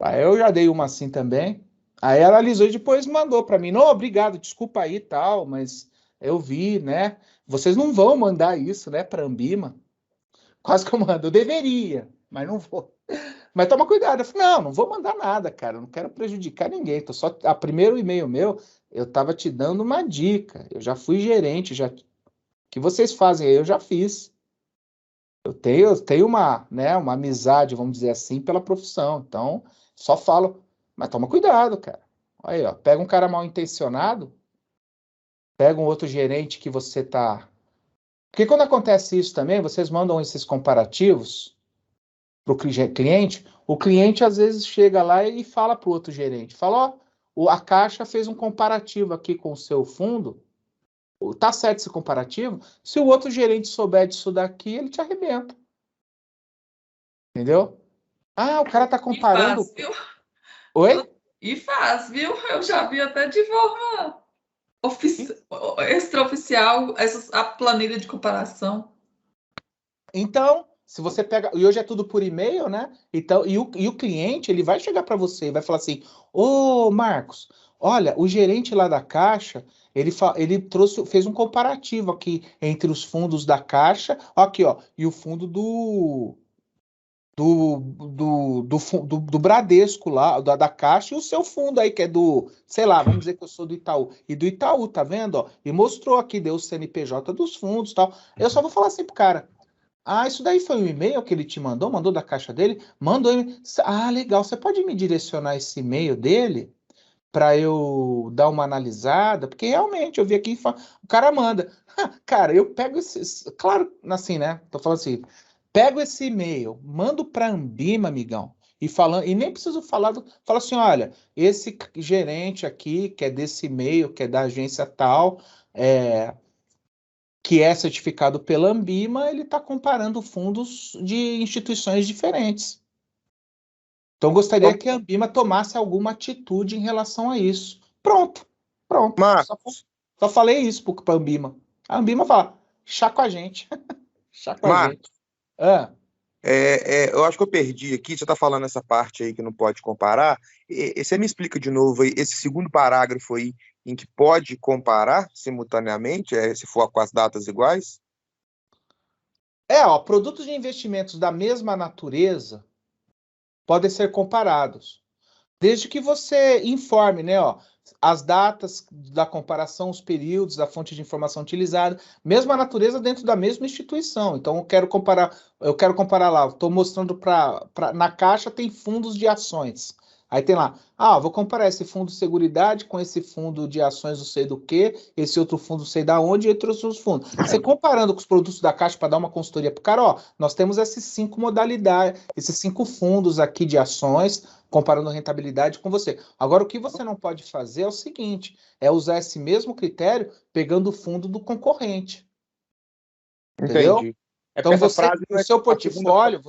Aí eu já dei uma assim também. Aí ela analisou e depois mandou para mim. Não, obrigado, desculpa aí e tal, mas eu vi, né? Vocês não vão mandar isso, né, para a Anbima. Quase que eu mando. Eu deveria, mas não vou. Mas toma cuidado. Eu falei, não vou mandar nada, cara. Eu não quero prejudicar ninguém. A primeiro e-mail meu, eu tava te dando uma dica. Eu já fui gerente, o que vocês fazem aí, eu já fiz. Eu tenho uma amizade, vamos dizer assim, pela profissão. Então, só falo, mas toma cuidado, cara. Aí, ó, pega um cara mal intencionado, pega um outro gerente que você tá. Porque quando acontece isso também, vocês mandam esses comparativos para o cliente, o cliente às vezes chega lá e fala para o outro gerente, fala, a Caixa fez um comparativo aqui com o seu fundo, tá certo esse comparativo? Se o outro gerente souber disso daqui, ele te arrebenta. Entendeu? O cara tá comparando... E faz, viu? Oi? E faz, viu? Eu já vi até de forma extraoficial a planilha de comparação. Então, se você pega... E hoje é tudo por e-mail, né? Então, e o cliente, ele vai chegar para você e vai falar assim, Marcos, olha, o gerente lá da Caixa, ele fez um comparativo aqui entre os fundos da Caixa, aqui, ó, e o fundo do Bradesco lá, da Caixa, e o seu fundo aí, que é do, sei lá, vamos dizer que eu sou do Itaú. E do Itaú, tá vendo? Ó? E mostrou aqui, deu o CNPJ dos fundos e tal. Eu só vou falar assim pro cara. Ah, isso daí foi um e-mail que ele te mandou da caixa dele? Mandou. Ah, legal. Você pode me direcionar esse e-mail dele para eu dar uma analisada? Porque realmente eu vi aqui, o cara manda. Cara, eu pego esse. Claro, assim, né? Tô falando assim. Pego esse e-mail, mando para a Ambima, amigão. E nem preciso falar. Fala assim: olha, esse gerente aqui, que é desse e-mail, que é da agência tal, que é certificado pela Ambima, ele está comparando fundos de instituições diferentes. Então, gostaria que a Ambima tomasse alguma atitude em relação a isso. Pronto. Só falei isso para a Ambima. A Ambima fala, chá com a gente. Chá com a gente. Eu acho que eu perdi aqui, você está falando essa parte aí que não pode comparar. Você me explica de novo aí, esse segundo parágrafo aí, em que pode comparar simultaneamente, se for com as datas iguais? Produtos de investimentos da mesma natureza podem ser comparados, desde que você informe, né, as datas da comparação, os períodos, a fonte de informação utilizada, mesma natureza dentro da mesma instituição. Então, eu quero comparar lá, estou mostrando na Caixa tem fundos de ações. Aí tem lá, vou comparar esse fundo de seguridade com esse fundo de ações não sei do que, esse outro fundo não sei da onde e outros fundos. Você comparando com os produtos da Caixa para dar uma consultoria para o cara, nós temos essas 5 modalidades, esses 5 fundos aqui de ações, comparando a rentabilidade com você. Agora, o que você não pode fazer é o seguinte, é usar esse mesmo critério pegando o fundo do concorrente. Entendeu? Entendi. Então, o seu portfólio,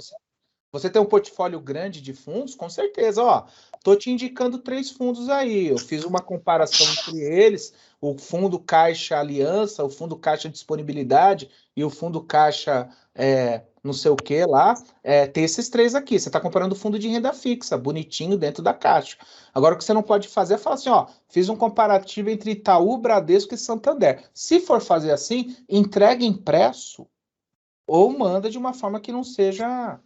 você tem um portfólio grande de fundos, com certeza, tô te indicando 3 fundos aí, eu fiz uma comparação entre eles, o fundo Caixa Aliança, o fundo Caixa Disponibilidade e o fundo Caixa não sei o que lá, tem esses 3 aqui, você está comparando o fundo de renda fixa, bonitinho dentro da Caixa. Agora, o que você não pode fazer é falar assim, fiz um comparativo entre Itaú, Bradesco e Santander. Se for fazer assim, entrega impresso ou manda de uma forma que não seja...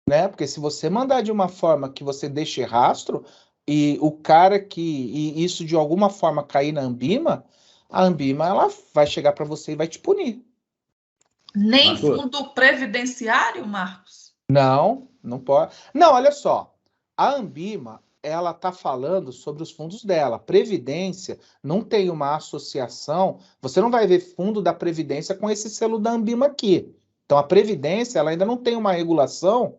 Né? Porque se você mandar de uma forma que você deixe rastro e o cara e isso de alguma forma cair na Ambima, a Ambima ela vai chegar para você e vai te punir. Nem Marcos. Fundo previdenciário, Marcos? Não pode. Não, olha só. A Ambima ela está falando sobre os fundos dela. Previdência não tem uma associação. Você não vai ver fundo da Previdência com esse selo da Ambima aqui. Então a Previdência ela ainda não tem uma regulação.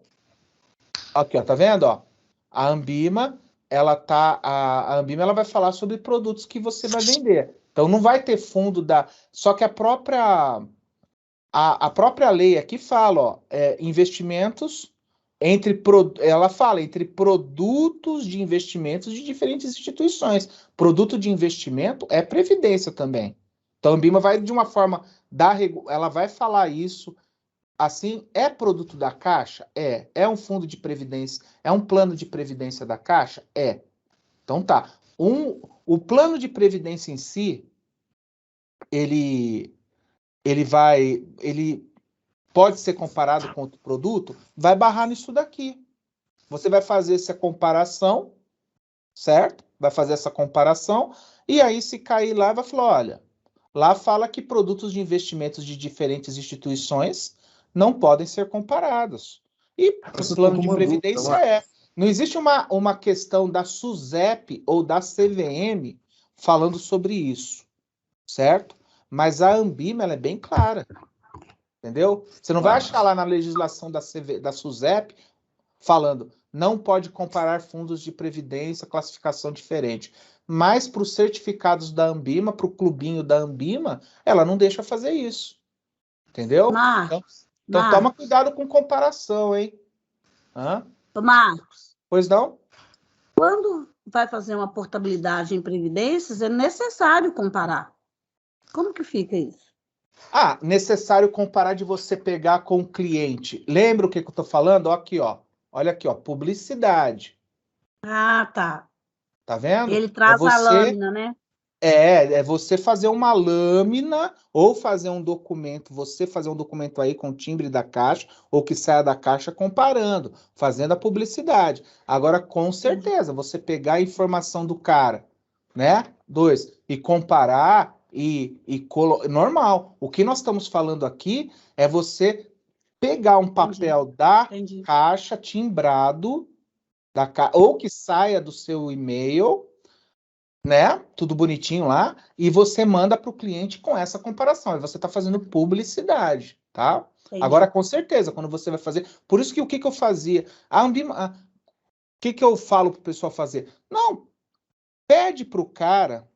Aqui, tá vendo? A Ambima, a Ambima ela vai falar sobre produtos que você vai vender. Então não vai ter fundo só que a própria lei aqui fala, investimentos ela fala entre produtos de investimentos de diferentes instituições. Produto de investimento é previdência também. Então a Ambima vai de uma forma ela vai falar isso. Assim, é produto da Caixa? É um fundo de previdência? É um plano de previdência da Caixa? Então tá. O plano de previdência em si, ele pode ser comparado com outro produto? Vai barrar nisso daqui. Você vai fazer essa comparação, certo? Vai fazer essa comparação, e aí se cair lá, vai falar, olha, lá fala que produtos de investimentos de diferentes instituições não podem ser comparados. E o plano de previdência Não existe uma questão da SUSEP ou da CVM falando sobre isso, certo? Mas a Ambima ela é bem clara, entendeu? Você não vai achar lá na legislação da SUSEP falando não pode comparar fundos de previdência, classificação diferente. Mas para os certificados da Ambima, para o clubinho da Ambima, ela não deixa fazer isso, entendeu? Então toma cuidado com comparação, hein? Marcos. Pois não? Quando vai fazer uma portabilidade em previdências, é necessário comparar. Como que fica isso? Necessário comparar de você pegar com o cliente. Lembra o que eu estou falando? Aqui, olha aqui, publicidade. Tá. Tá vendo? Ele traz a lâmina, né? É você fazer uma lâmina ou fazer um documento, você fazer um documento aí com o timbre da Caixa ou que saia da Caixa comparando, fazendo a publicidade. Agora, com certeza, você pegar a informação do cara, né? E comparar normal. O que nós estamos falando aqui é você pegar um papel da Caixa timbrado, ou que saia do seu e-mail, né? Tudo bonitinho lá, e você manda para o cliente com essa comparação. E você está fazendo publicidade, tá? Entendi. Agora, com certeza, quando você vai fazer. Por isso que o que eu fazia? O que eu falo para o pessoal fazer? Não, pede para o cara,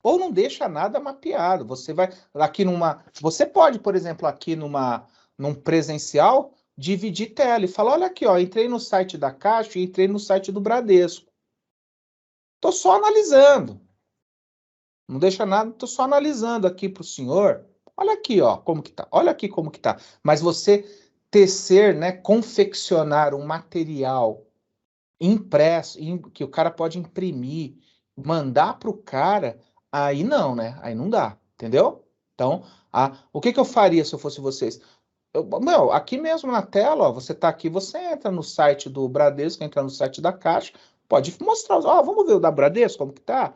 ou não deixa nada mapeado. Você vai aqui numa. Você pode, por exemplo, aqui num presencial, dividir tela e falar: olha aqui, ó, entrei no site da Caixa e entrei no site do Bradesco. Estou só analisando. Não deixa nada, estou só analisando aqui para o senhor. Olha aqui, ó, como que tá. Olha aqui como que tá. Mas você tecer, né, confeccionar um material impresso, que o cara pode imprimir, mandar para o cara, aí não, né? Aí não dá, entendeu? Então, o que eu faria se eu fosse vocês? Aqui mesmo na tela, ó, você tá aqui, você entra no site do Bradesco, entra no site da Caixa, pode mostrar, ó, vamos ver o da Bradesco, como que tá?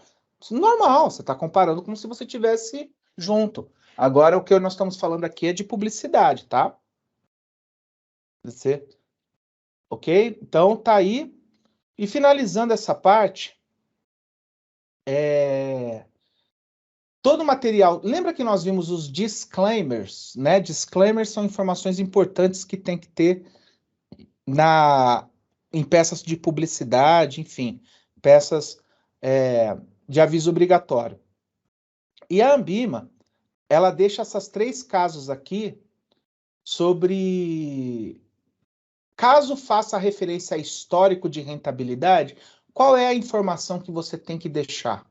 Normal, você está comparando como se você tivesse junto. Agora, o que nós estamos falando aqui é de publicidade, tá? Ok? Então, tá aí. E finalizando essa parte, todo o material... Lembra que nós vimos os disclaimers, né? Disclaimers são informações importantes que tem que ter em peças de publicidade, enfim, peças de aviso obrigatório. E a Ambima, ela deixa esses 3 casos aqui sobre... Caso faça referência a histórico de rentabilidade, qual é a informação que você tem que deixar,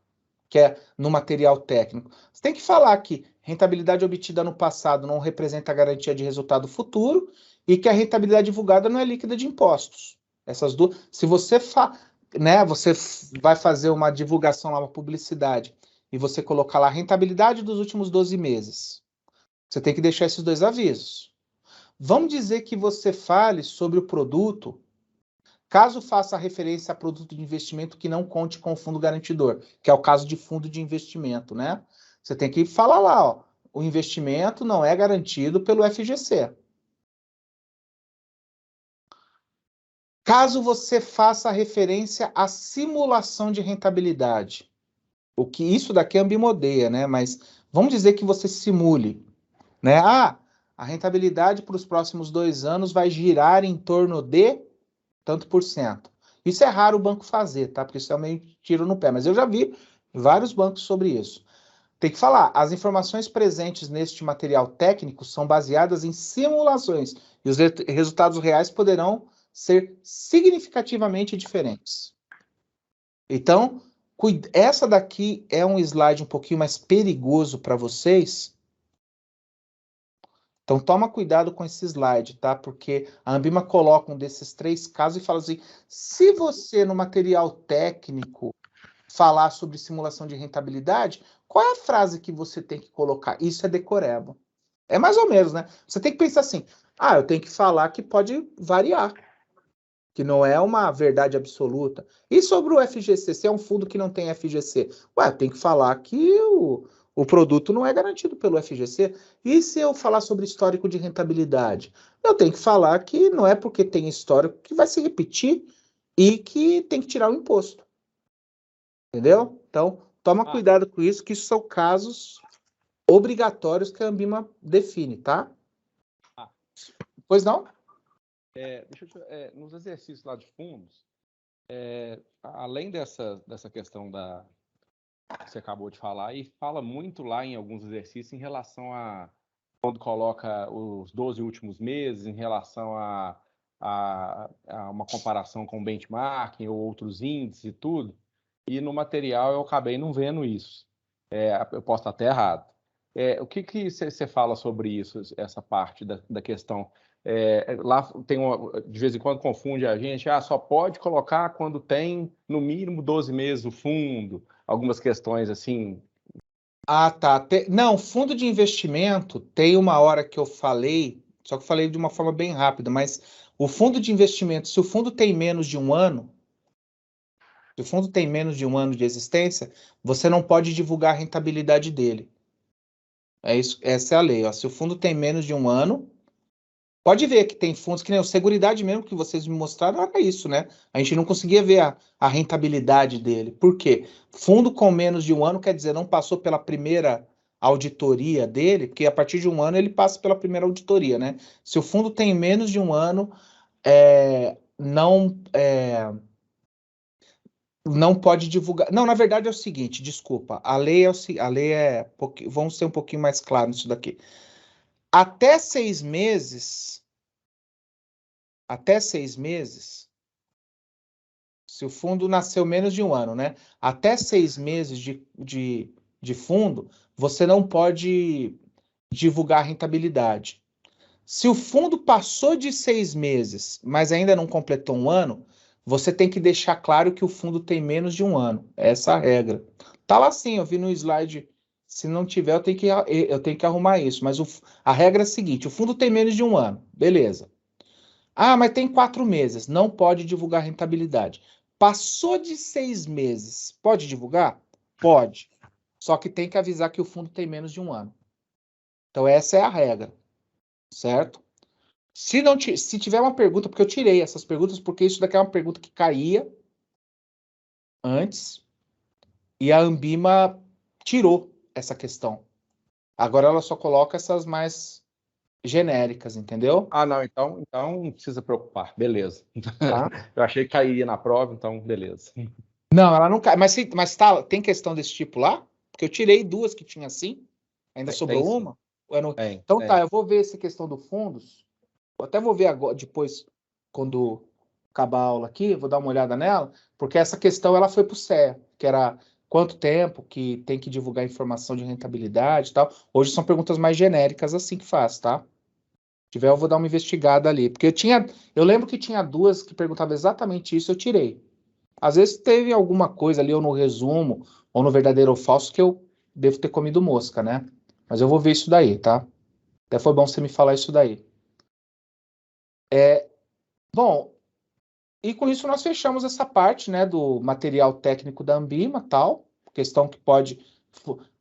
que é no material técnico? Você tem que falar que rentabilidade obtida no passado não representa a garantia de resultado futuro e que a rentabilidade divulgada não é líquida de impostos. Essas duas... Se você você vai fazer uma divulgação lá, uma publicidade, e você colocar lá rentabilidade dos últimos 12 meses, você tem que deixar esses 2 avisos. Vamos dizer que você fale sobre o produto, caso faça referência a produto de investimento que não conte com o fundo garantidor, que é o caso de fundo de investimento, né? Você tem que falar lá, ó, o investimento não é garantido pelo FGC. Caso você faça referência à simulação de rentabilidade, o que isso daqui é ambimodeia, né? Mas vamos dizer que você simule, né? A rentabilidade para os próximos 2 anos vai girar em torno de tanto por cento. Isso é raro o banco fazer, tá? Porque isso é meio tiro no pé. Mas eu já vi vários bancos sobre isso. Tem que falar, as informações presentes neste material técnico são baseadas em simulações e os resultados reais poderão ser significativamente diferentes. Então, essa daqui é um slide um pouquinho mais perigoso para vocês. Então, toma cuidado com esse slide, tá? Porque a Ambima coloca um desses 3 casos e fala assim, se você, no material técnico, falar sobre simulação de rentabilidade, qual é a frase que você tem que colocar? Isso é decoreba. É mais ou menos, né? Você tem que pensar assim, eu tenho que falar que pode variar, que não é uma verdade absoluta. E sobre o FGC, se é um fundo que não tem FGC? Tem que falar que o produto não é garantido pelo FGC. E se eu falar sobre histórico de rentabilidade? Eu tenho que falar que não é porque tem histórico que vai se repetir e que tem que tirar o imposto. Entendeu? Então, toma cuidado com isso, que isso são casos obrigatórios que a Ambima define, tá? Pois não? Nos exercícios lá de fundos, além dessa questão que você acabou de falar, e fala muito lá em alguns exercícios em relação a quando coloca os 12 últimos meses, em relação a uma comparação com benchmarking ou outros índices e tudo, e no material eu acabei não vendo isso. Eu posso estar até errado. O que você fala sobre isso, essa parte da questão? Lá tem de vez em quando confunde a gente, só pode colocar quando tem no mínimo 12 meses o fundo, algumas questões assim Ah, tá. Não, fundo de investimento tem uma hora que eu falei, só que eu falei de uma forma bem rápida, mas o fundo de investimento, se o fundo tem menos de um ano, se o fundo tem menos de um ano de existência, você não pode divulgar a rentabilidade dele. É isso, essa é a lei, ó. Se o fundo tem menos de um ano, pode ver que tem fundos que nem o Seguridade mesmo que vocês me mostraram, era isso, né? A gente não conseguia ver a rentabilidade dele. Por quê? Fundo com menos de um ano quer dizer, não passou pela primeira auditoria dele, porque a partir de um ano ele passa pela primeira auditoria, né? Se o fundo tem menos de um ano, não pode divulgar. Não, na verdade é o seguinte, desculpa, a lei é, vamos ser um pouquinho mais claro nisso daqui. Até 6 meses, se o fundo nasceu menos de um ano, né? Até 6 meses de fundo, você não pode divulgar a rentabilidade. Se o fundo passou de 6 meses, mas ainda não completou um ano, você tem que deixar claro que o fundo tem menos de um ano. Essa é a regra. Tá lá sim, eu vi no slide. Se não tiver, eu tenho que arrumar isso. Mas a regra é a seguinte: o fundo tem menos de um ano. Beleza. Ah, mas tem 4 meses. Não pode divulgar rentabilidade. Passou de 6 meses. Pode divulgar? Pode. Só que tem que avisar que o fundo tem menos de um ano. Então, essa é a regra. Certo? Se tiver uma pergunta, porque eu tirei essas perguntas, porque isso daqui é uma pergunta que caía antes, e a Ambima tirou essa questão. Agora ela só coloca essas mais genéricas, entendeu? Ah, não, então não precisa preocupar, beleza. Tá? Eu achei que cairia na prova, então beleza. Não, ela não cai. Mas tem questão desse tipo lá? Porque eu tirei duas que tinha assim. Ainda sobrou sim. uma? Ou Então Tem. tá, eu vou ver essa questão do fundos. Eu até vou ver agora, depois, quando acabar a aula aqui, vou dar uma olhada nela, porque essa questão ela foi para o CEA, que era quanto tempo que tem que divulgar informação de rentabilidade e tal. Hoje são perguntas mais genéricas assim que faz, tá? Se tiver, eu vou dar uma investigada ali. Porque eu lembro que tinha duas que perguntavam exatamente isso, eu tirei. Às vezes teve alguma coisa ali, ou no resumo, ou no verdadeiro ou falso, que eu devo ter comido mosca, né? Mas eu vou ver isso daí, tá? Até foi bom você me falar isso daí. Bom, e com isso nós fechamos essa parte, né, do material técnico da Ambima, tal, questão que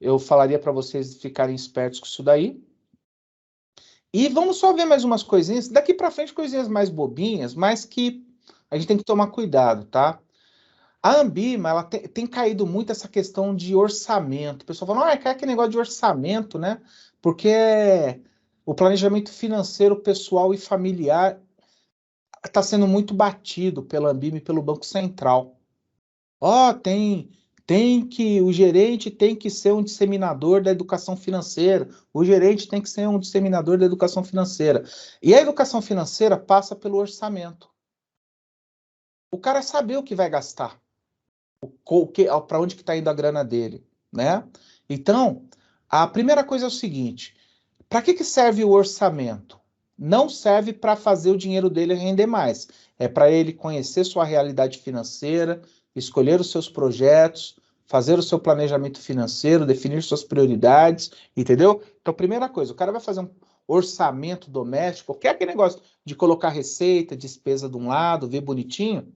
eu falaria para vocês ficarem espertos com isso daí. E vamos só ver mais umas coisinhas, daqui para frente coisinhas mais bobinhas, mas que a gente tem que tomar cuidado, tá? A Ambima, ela tem caído muito essa questão de orçamento. O pessoal fala, cai aquele negócio de orçamento, né? Porque o planejamento financeiro pessoal e familiar está sendo muito batido pela Ambima e pelo Banco Central. O gerente tem que ser um disseminador da educação financeira. O gerente tem que ser um disseminador da educação financeira. E a educação financeira passa pelo orçamento. O cara saber o que vai gastar, para onde que está indo a grana dele, né? Então, a primeira coisa é o seguinte: para que serve o orçamento? Não serve para fazer o dinheiro dele render mais. É para ele conhecer sua realidade financeira, escolher os seus projetos, fazer o seu planejamento financeiro, definir suas prioridades, entendeu? Então, primeira coisa, o cara vai fazer um orçamento doméstico, que é aquele negócio de colocar receita, despesa de um lado, ver bonitinho.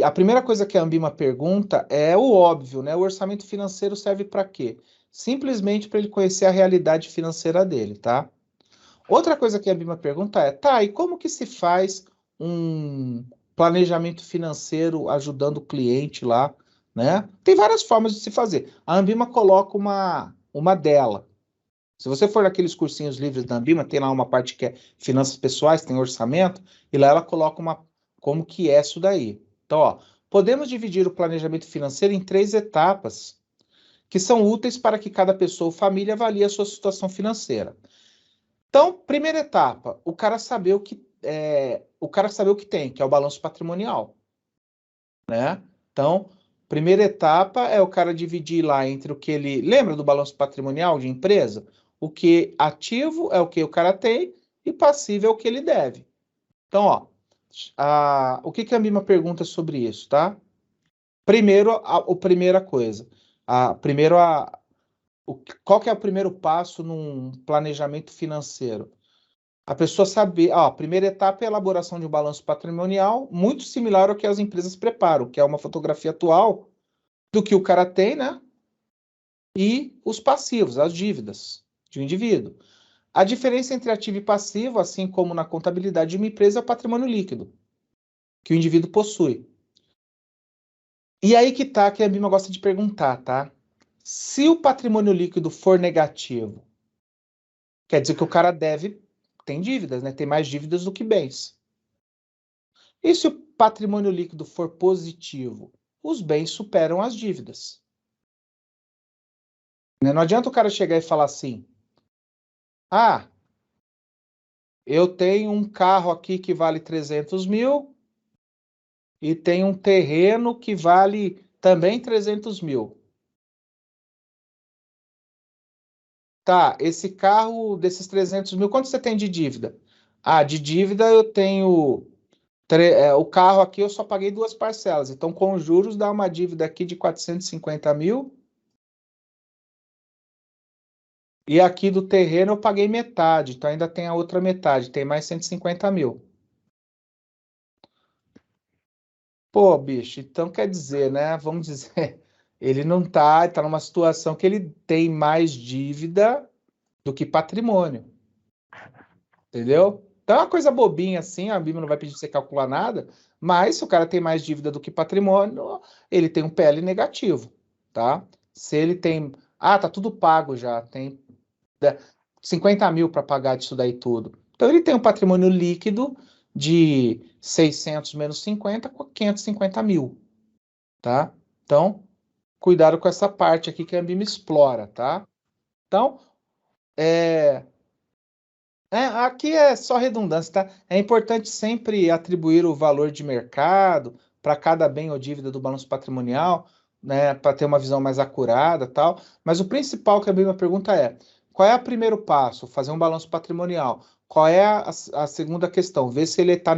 A primeira coisa que a Ambima pergunta é o óbvio, né? O orçamento financeiro serve para quê? Simplesmente para ele conhecer a realidade financeira dele, tá? Outra coisa que a Ambima pergunta é, e como que se faz um planejamento financeiro ajudando o cliente lá, né? Tem várias formas de se fazer. A Ambima coloca uma dela. Se você for naqueles cursinhos livres da Ambima, tem lá uma parte que é finanças pessoais, tem orçamento, e lá ela coloca como que é isso daí. Então, podemos dividir o planejamento financeiro em 3 etapas que são úteis para que cada pessoa ou família avalie a sua situação financeira. Então, primeira etapa, o cara saber o que tem, que é o balanço patrimonial, né? Então, primeira etapa é o cara dividir lá entre o que ele lembra do balanço patrimonial de empresa, o que ativo é o que o cara tem e passivo é o que ele deve. Então, o que a Ambima pergunta sobre isso, tá? Primeira coisa, Qual que é o primeiro passo num planejamento financeiro? A pessoa saber, a primeira etapa é a elaboração de um balanço patrimonial, muito similar ao que as empresas preparam, que é uma fotografia atual do que o cara tem, né? E os passivos, as dívidas de um indivíduo. A diferença entre ativo e passivo, assim como na contabilidade de uma empresa, é o patrimônio líquido que o indivíduo possui. E aí que tá, que a Bima gosta de perguntar, tá? Se o patrimônio líquido for negativo, quer dizer que o cara tem dívidas, né? Tem mais dívidas do que bens. E se o patrimônio líquido for positivo, os bens superam as dívidas. Não adianta o cara chegar e falar assim, eu tenho um carro aqui que vale 300 mil e tem um terreno que vale também 300 mil. Tá, esse carro desses 300 mil, quanto você tem de dívida? De dívida eu tenho... o carro aqui eu só paguei 2 parcelas, então com juros dá uma dívida aqui de 450 mil. E aqui do terreno eu paguei metade, então ainda tem a outra metade, tem mais 150 mil. Pô, bicho, então quer dizer, né? Vamos dizer, ele não tá numa situação que ele tem mais dívida do que patrimônio. Entendeu? Então é uma coisa bobinha assim, a Bíblia não vai pedir pra você calcular nada, mas se o cara tem mais dívida do que patrimônio, ele tem um PL negativo, tá? Se ele tem... tá tudo pago já, tem 50 mil para pagar disso daí tudo. Então ele tem um patrimônio líquido de 600 menos 50, 550 mil, tá? Então, cuidado com essa parte aqui que a Bíblia explora, tá? Então, aqui é só redundância, tá? É importante sempre atribuir o valor de mercado para cada bem ou dívida do balanço patrimonial, né, para ter uma visão mais acurada, tal. Mas o principal que a Bíblia pergunta é: qual é o primeiro passo? Fazer um balanço patrimonial. Qual é a segunda questão? Ver se ele está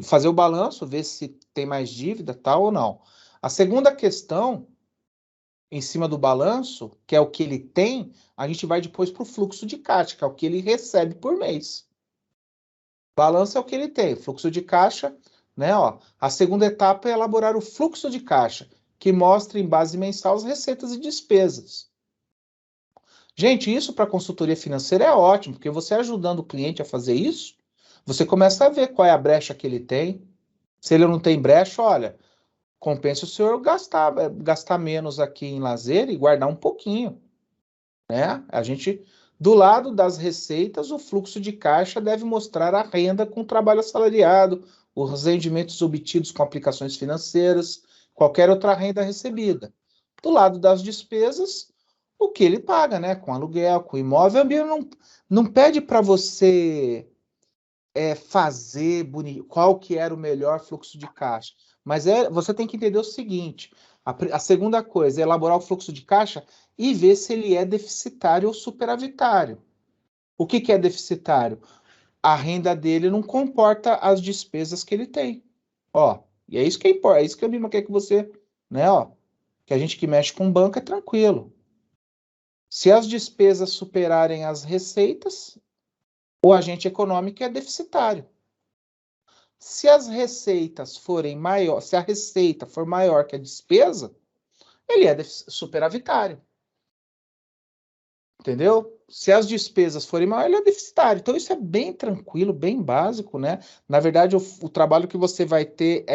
fazer o balanço, ver se tem mais dívida, tal ou não. A segunda questão, em cima do balanço, que é o que ele tem, a gente vai depois para o fluxo de caixa, que é o que ele recebe por mês. Balanço é o que ele tem, fluxo de caixa, né? A segunda etapa é elaborar o fluxo de caixa, que mostra em base mensal as receitas e despesas. Gente, isso para consultoria financeira é ótimo, porque você ajudando o cliente a fazer isso, você começa a ver qual é a brecha que ele tem. Se ele não tem brecha, olha, compensa o senhor gastar menos aqui em lazer e guardar um pouquinho, né? A gente, do lado das receitas, o fluxo de caixa deve mostrar a renda com trabalho assalariado, os rendimentos obtidos com aplicações financeiras, qualquer outra renda recebida. Do lado das despesas, o que ele paga, né? Com aluguel, com imóvel. A Bíblia não pede para você fazer bonito, qual que era o melhor fluxo de caixa. Mas você tem que entender o seguinte: a segunda coisa é elaborar o fluxo de caixa e ver se ele é deficitário ou superavitário. O que é deficitário? A renda dele não comporta as despesas que ele tem. E é isso que importa, é isso que a Bíblia quer que você, né, que a gente que mexe com banco é tranquilo. Se as despesas superarem as receitas, o agente econômico é deficitário. Se as receitas forem maiores, se a receita for maior que a despesa, ele é superavitário. Entendeu? Se as despesas forem maiores, ele é deficitário. Então, isso é bem tranquilo, bem básico, né? Na verdade, o trabalho que você vai ter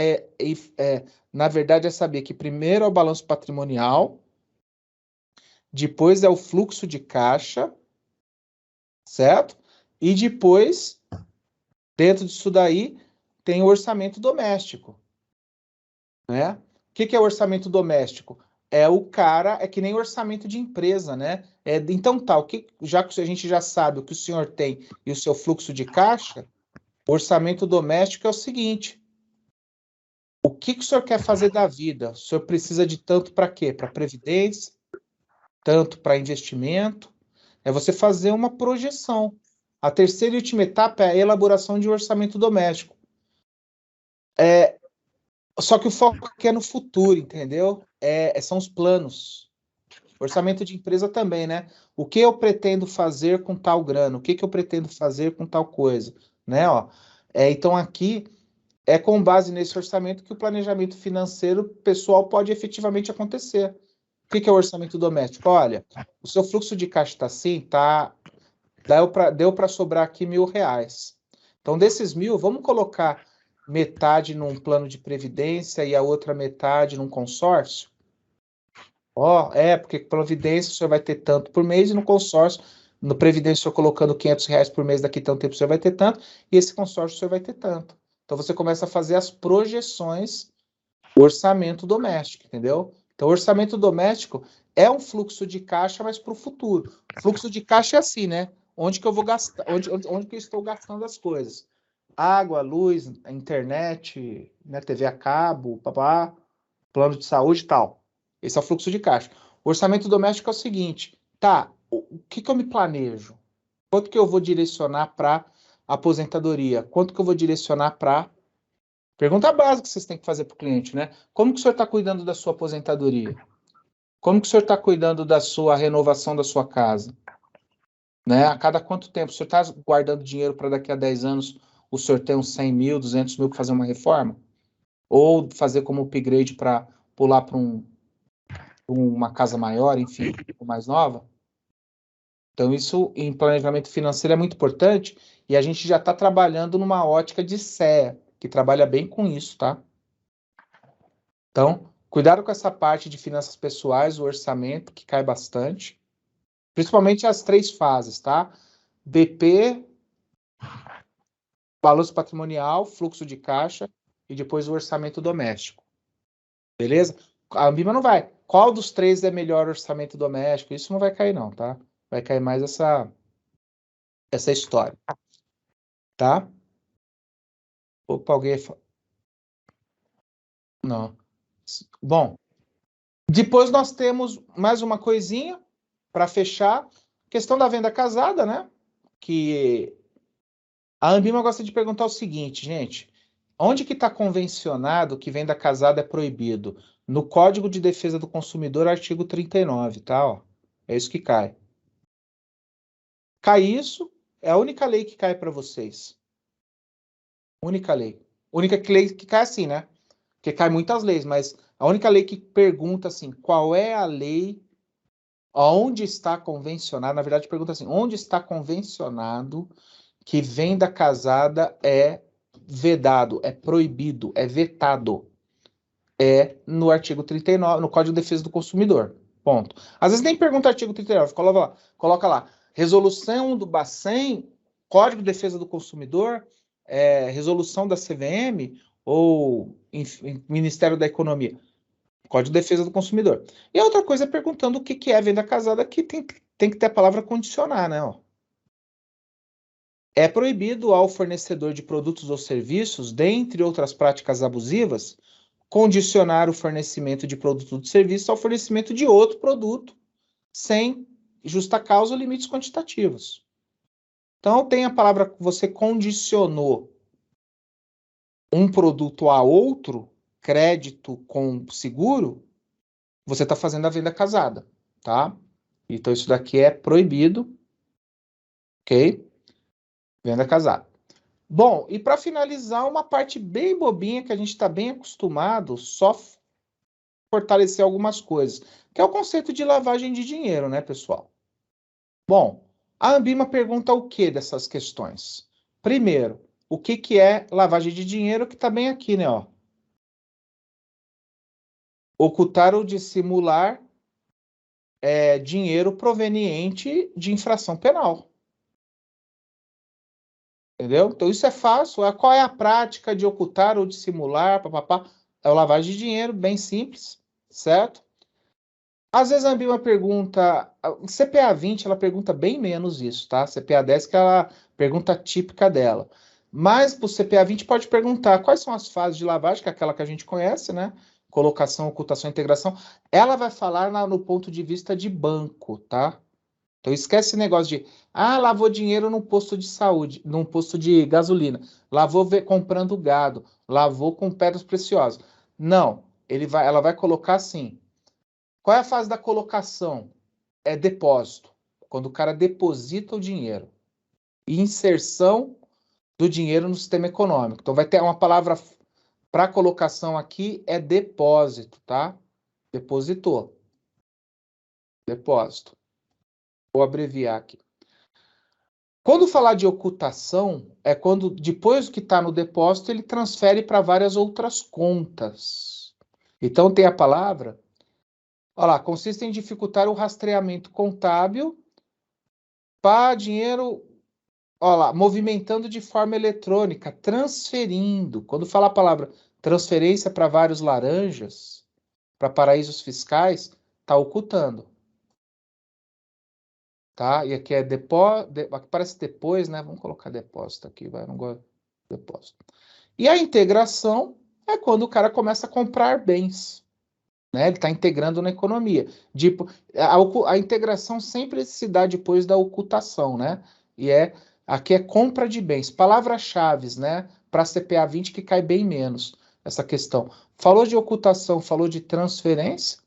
na verdade, é saber que primeiro é o balanço patrimonial, depois é o fluxo de caixa, certo? E depois, dentro disso daí, tem o orçamento doméstico, né? O que é o orçamento doméstico? É que nem orçamento de empresa, né? Então já que a gente já sabe o que o senhor tem e o seu fluxo de caixa, o orçamento doméstico é o seguinte: o que o senhor quer fazer da vida? O senhor precisa de tanto para quê? Para previdência, tanto para investimento. É você fazer uma projeção. A terceira e última etapa é a elaboração de um orçamento doméstico. Só que o foco aqui é no futuro, entendeu? São os planos. Orçamento de empresa também, né? O que eu pretendo fazer com tal grana? O que eu pretendo fazer com tal coisa? Né? Ó, então aqui é com base nesse orçamento que o planejamento financeiro pessoal pode efetivamente acontecer. O que é o orçamento doméstico? Olha, o seu fluxo de caixa está assim, tá? Deu para sobrar aqui R$1.000. Então, desses 1.000, vamos colocar metade num plano de previdência e a outra metade num consórcio? Porque Previdência o senhor vai ter tanto por mês e no consórcio, no Previdência o senhor colocando R$500 por mês, daqui a tanto tempo o senhor vai ter tanto, e esse consórcio o senhor vai ter tanto. Então você começa a fazer as projeções do orçamento doméstico, entendeu? Então o orçamento doméstico é um fluxo de caixa, mas para o futuro. O fluxo de caixa é assim, né? Onde que eu vou gastar, onde que eu estou gastando as coisas? Água, luz, internet, né, TV a cabo, plano de saúde e tal. Esse é o fluxo de caixa. O orçamento doméstico é o seguinte, tá, o que eu me planejo? Quanto que eu vou direcionar para aposentadoria? Quanto que eu vou direcionar para... Pergunta básica que vocês têm que fazer para o cliente, né? Como que o senhor está cuidando da sua aposentadoria? Como que o senhor está cuidando da sua renovação da sua casa? Né? A cada quanto tempo? O senhor está guardando dinheiro para daqui a 10 anos o senhor ter uns 100 mil, 200 mil para fazer uma reforma? Ou fazer como upgrade para pular para uma casa maior, enfim, mais nova? Então, isso em planejamento financeiro é muito importante e a gente já está trabalhando numa ótica de CEA, que trabalha bem com isso, tá? Então, cuidado com essa parte de finanças pessoais, o orçamento, que cai bastante. Principalmente as 3 fases, tá? BP, balanço patrimonial, fluxo de caixa e depois o orçamento doméstico. Beleza? A Ambima não vai. Qual dos 3 é melhor orçamento doméstico? Isso não vai cair não, tá? Vai cair mais essa história. Tá? Opa, alguém... Não. Bom, depois nós temos mais uma coisinha para fechar. Questão da venda casada, né? Que a Ambima gosta de perguntar o seguinte, gente. Onde que está convencionado que venda casada é proibido? No Código de Defesa do Consumidor, artigo 39, tá? Ó, é isso que cai. Cai isso, é a única lei que cai para vocês. Única lei. Única lei que cai assim, né? Porque cai muitas leis, mas a única lei que pergunta assim, qual é a lei, onde está convencionado, na verdade pergunta assim, onde está convencionado que venda casada é vedado, é proibido, é vetado? É no artigo 39, no Código de Defesa do Consumidor. Ponto. Às vezes nem pergunta artigo 39, coloca lá, resolução do Bacen, Código de Defesa do Consumidor, resolução da CVM ou Ministério da Economia, Código de Defesa do Consumidor. E a outra coisa é perguntando o que é venda casada, que tem que ter a palavra condicionar, né? Ó. É proibido ao fornecedor de produtos ou serviços, dentre outras práticas abusivas, condicionar o fornecimento de produto ou de serviço ao fornecimento de outro produto, sem justa causa ou limites quantitativos. Então, tem a palavra que você condicionou um produto a outro, crédito com seguro, você está fazendo a venda casada, tá? Então, isso daqui é proibido, ok? Venda casada. Bom, e para finalizar, uma parte bem bobinha que a gente está bem acostumado, só fortalecer algumas coisas, que é o conceito de lavagem de dinheiro, né, pessoal? Bom, a Ambima pergunta o que dessas questões? Primeiro, o que é lavagem de dinheiro, que está bem aqui, né, ó? Ocultar ou dissimular dinheiro proveniente de infração penal. Entendeu? Então, isso é fácil. Qual é a prática de ocultar ou dissimular? É o lavagem de dinheiro, bem simples, certo? Às vezes a Ambima pergunta... CPA 20, ela pergunta bem menos isso, tá? CPA 10, que é a pergunta típica dela. Mas, para o CPA 20, pode perguntar quais são as fases de lavagem, que é aquela que a gente conhece, né? Colocação, ocultação, integração. Ela vai falar no ponto de vista de banco, tá? Então, esquece esse negócio de, lavou dinheiro num posto de saúde, num posto de gasolina, lavou comprando gado, lavou com pedras preciosas. Não, ela vai colocar assim. Qual é a fase da colocação? É depósito, quando o cara deposita o dinheiro. E inserção do dinheiro no sistema econômico. Então vai ter uma palavra para colocação aqui, é depósito, tá? Depositou. Depósito. Vou abreviar aqui. Quando falar de ocultação, é quando, depois que está no depósito, ele transfere para várias outras contas. Então, tem a palavra, olha lá, consiste em dificultar o rastreamento contábil para dinheiro, olha lá, movimentando de forma eletrônica, transferindo. Quando fala a palavra transferência para vários laranjas, para paraísos fiscais, está ocultando. Tá? E aqui é depósito, aqui parece depois, né? Vamos colocar depósito aqui, vai, não gosto de depósito. E a integração é quando o cara começa a comprar bens, né? Ele está integrando na economia. Tipo, a integração sempre se dá depois da ocultação, né? E aqui é compra de bens. Palavras-chave, né? Para CPA 20 que cai bem menos essa questão. Falou de ocultação, falou de transferência,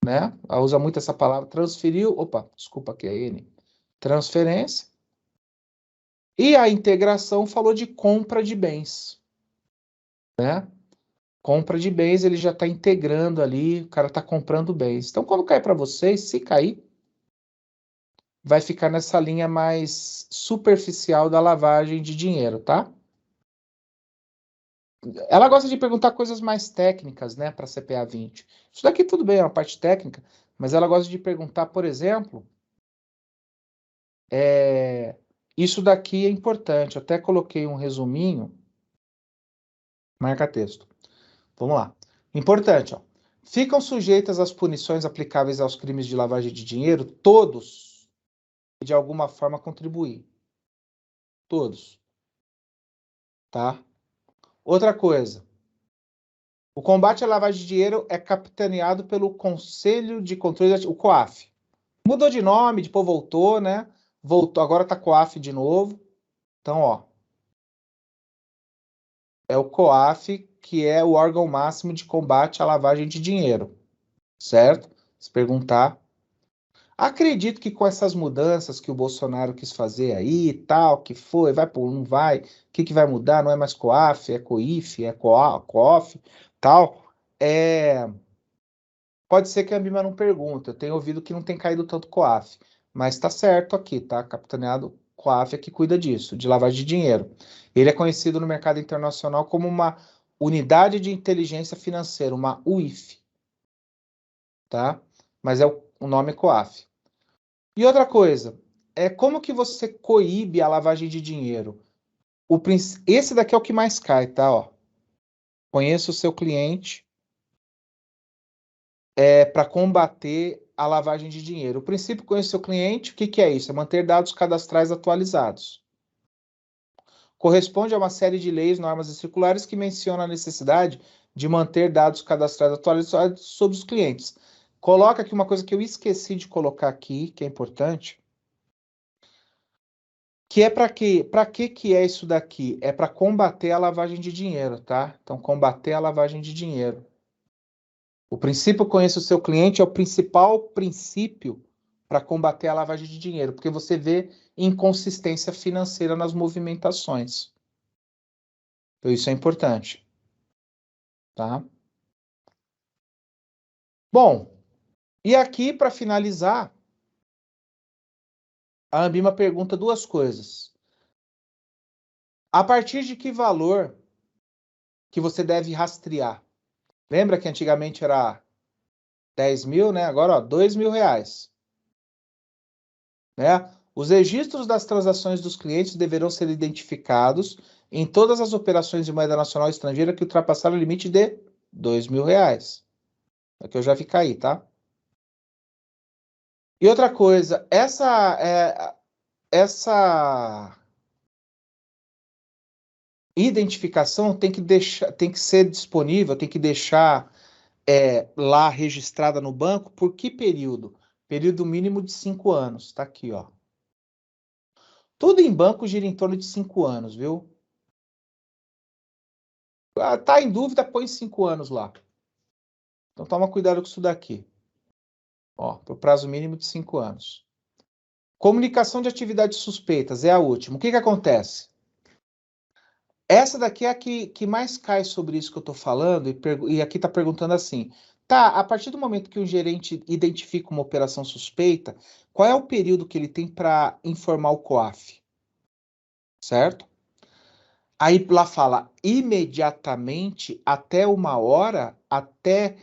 né? Ela usa muito essa palavra, transferiu, opa, desculpa aqui é N, transferência. E a integração falou de compra de bens, né? Compra de bens, ele já está integrando ali, o cara está comprando bens. Então, quando cair para vocês, se cair, vai ficar nessa linha mais superficial da lavagem de dinheiro, tá? Ela gosta de perguntar coisas mais técnicas, né, para CPA 20. Isso daqui tudo bem, é uma parte técnica, mas ela gosta de perguntar, por exemplo, isso daqui é importante. Eu até coloquei um resuminho. Marca texto. Vamos lá. Importante, ó. Ficam sujeitas às punições aplicáveis aos crimes de lavagem de dinheiro todos que de alguma forma contribuir. Todos. Tá? Outra coisa. O combate à lavagem de dinheiro é capitaneado pelo Conselho de Controle, o COAF. Mudou de nome, depois voltou, né? Voltou, agora tá COAF de novo. Então, ó. É o COAF, que é o órgão máximo de combate à lavagem de dinheiro. Certo? Se perguntar. Acredito que com essas mudanças que o Bolsonaro quis fazer aí, tal, que foi, vai por não vai, o que vai mudar? Não é mais COAF, é COIF, é COAF, tal. Pode ser que a Ambima não pergunte, eu tenho ouvido que não tem caído tanto COAF, mas tá certo aqui, tá? Capitaneado COAF é que cuida disso, de lavagem de dinheiro. Ele é conhecido no mercado internacional como uma unidade de inteligência financeira, uma UIF, tá? Mas o nome é COAF. E outra coisa, como que você coíbe a lavagem de dinheiro? Esse daqui é o que mais cai, tá? Ó. Conheça o seu cliente para combater a lavagem de dinheiro. O princípio conheça o seu cliente, o que é isso? É manter dados cadastrais atualizados. Corresponde a uma série de leis, normas e circulares que mencionam a necessidade de manter dados cadastrais atualizados sobre os clientes. Coloca aqui uma coisa que eu esqueci de colocar aqui, que é importante. Que é para quê? Para que é isso daqui? É para combater a lavagem de dinheiro, tá? Então, combater a lavagem de dinheiro. O princípio conheça o seu cliente é o principal princípio para combater a lavagem de dinheiro, porque você vê inconsistência financeira nas movimentações. Então, isso é importante. Tá? Bom, e aqui, para finalizar, a Ambima pergunta duas coisas. A partir de que valor que você deve rastrear? Lembra que antigamente era 10 mil, né? Agora, ó, 2 mil reais. Né? Os registros das transações dos clientes deverão ser identificados em todas as operações de moeda nacional e estrangeira que ultrapassaram o limite de 2 mil reais. É que eu já vi cair, tá? E outra coisa, essa identificação tem que ser disponível, tem que deixar lá registrada no banco por que período? Período mínimo de 5 anos. Tá aqui, ó. Tudo em banco gira em torno de 5 anos, viu? Tá em dúvida, põe 5 anos lá. Então toma cuidado com isso daqui. Ó, para o prazo mínimo de 5 anos. Comunicação de atividades suspeitas é a última. O que acontece? Essa daqui é a que mais cai sobre isso que eu estou falando, e aqui está perguntando assim, tá, a partir do momento que o gerente identifica uma operação suspeita, qual é o período que ele tem para informar o COAF? Certo? Aí lá fala, imediatamente, até 1 hora, até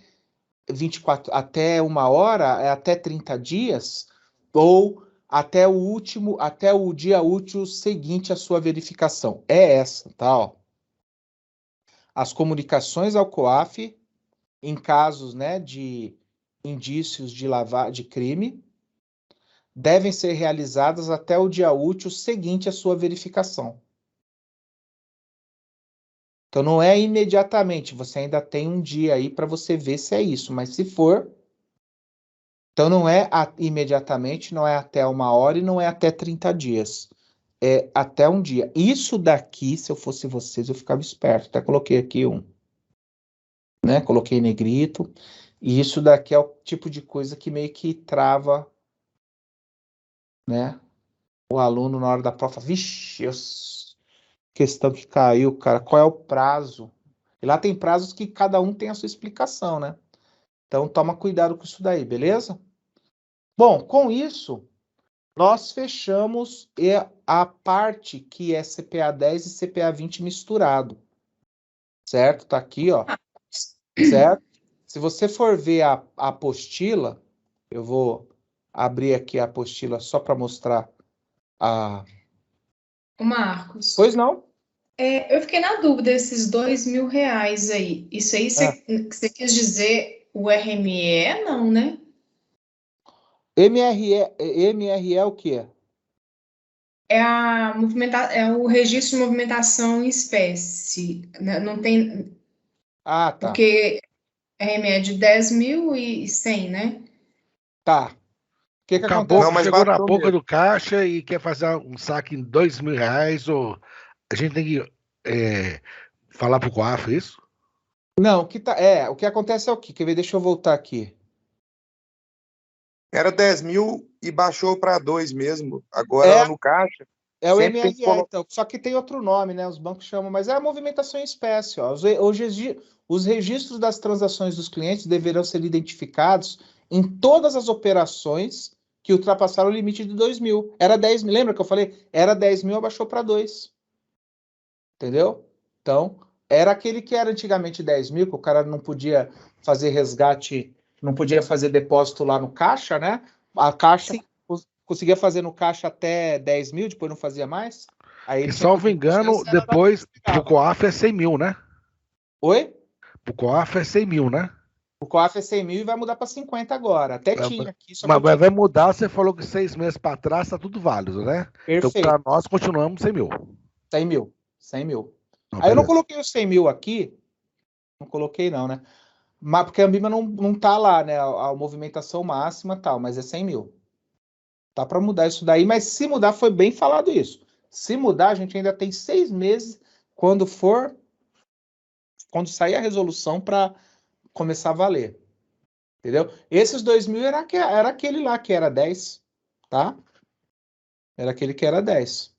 24, até 1 hora, até 30 dias, ou até o dia útil seguinte à sua verificação. É essa, tá? Ó. As comunicações ao COAF, em casos, né, de indícios de crime, devem ser realizadas até o dia útil seguinte à sua verificação. Então não é imediatamente, você ainda tem um dia aí para você ver se é isso, mas se for, então não é imediatamente, não é até 1 hora e não é até 30 dias. É até um dia. Isso daqui, se eu fosse vocês, eu ficava esperto. Até coloquei aqui né? Coloquei em negrito. E isso daqui é o tipo de coisa que meio que trava, né? O aluno na hora da prova. Vixe, questão que caiu, cara. Qual é o prazo? E lá tem prazos que cada um tem a sua explicação, né? Então toma cuidado com isso daí, beleza? Bom, com isso, nós fechamos a parte que é CPA 10 e CPA 20 misturado. Certo? Tá aqui, ó. Certo? Se você for ver a apostila, eu vou abrir aqui a apostila só para mostrar a... O Marcos. Pois não? Eu fiquei na dúvida, esses R$ 2.000 aí. Isso aí você quis dizer o RME, não, né? MRE é o quê? É o registro de movimentação em espécie. Né? Não tem. Ah, tá. Porque RME é de 10.100, né? Tá. O que Acabou, acontece? Não, mas chegou na baixou boca mesmo. do caixa e quer fazer um saque em R$ 2.000, ou a gente tem que falar pro COAF isso? Não, o que acontece é o quê? Quer ver? Deixa eu voltar aqui. Era 10 mil e baixou para 2 mesmo. Agora lá no caixa, É o sempre tem MRE, que colocar. então. Só que tem outro nome, né? Os bancos chamam, mas é a movimentação em espécie. Ó. Os registros das transações dos clientes deverão ser identificados em todas as operações que ultrapassaram o limite de 2 mil. Era 10 mil, lembra que eu falei? Era 10 mil, abaixou para 2. Entendeu? Então, era aquele que era antigamente 10 mil, que o cara não podia fazer resgate, não podia fazer depósito lá no caixa, né? A caixa conseguia fazer no caixa até 10 mil, depois não fazia mais. Aí ele E tinha salvo engano, depois pro COAF é 100 mil, né? Oi? Pro COAF é 100 mil, né? O COAF é 100 mil e vai mudar para 50 agora. Até tinha aqui, só que Mas vai mudar, você falou que 6 meses para trás tá tudo válido, né? Perfeito. Então, para nós, continuamos 100 mil. 100 mil. 100 mil. Não, Aí eu não beleza. coloquei os 100 mil aqui. Não coloquei não, né? Mas porque a Ambima não tá lá, né? A movimentação máxima e tal, mas é 100 mil. Tá para mudar isso daí, mas se mudar, foi bem falado isso. Se mudar, a gente ainda tem 6 meses quando sair a resolução para começar a valer. Entendeu? Esses 2 mil era aquele lá que era 10, tá? Era aquele que era 10.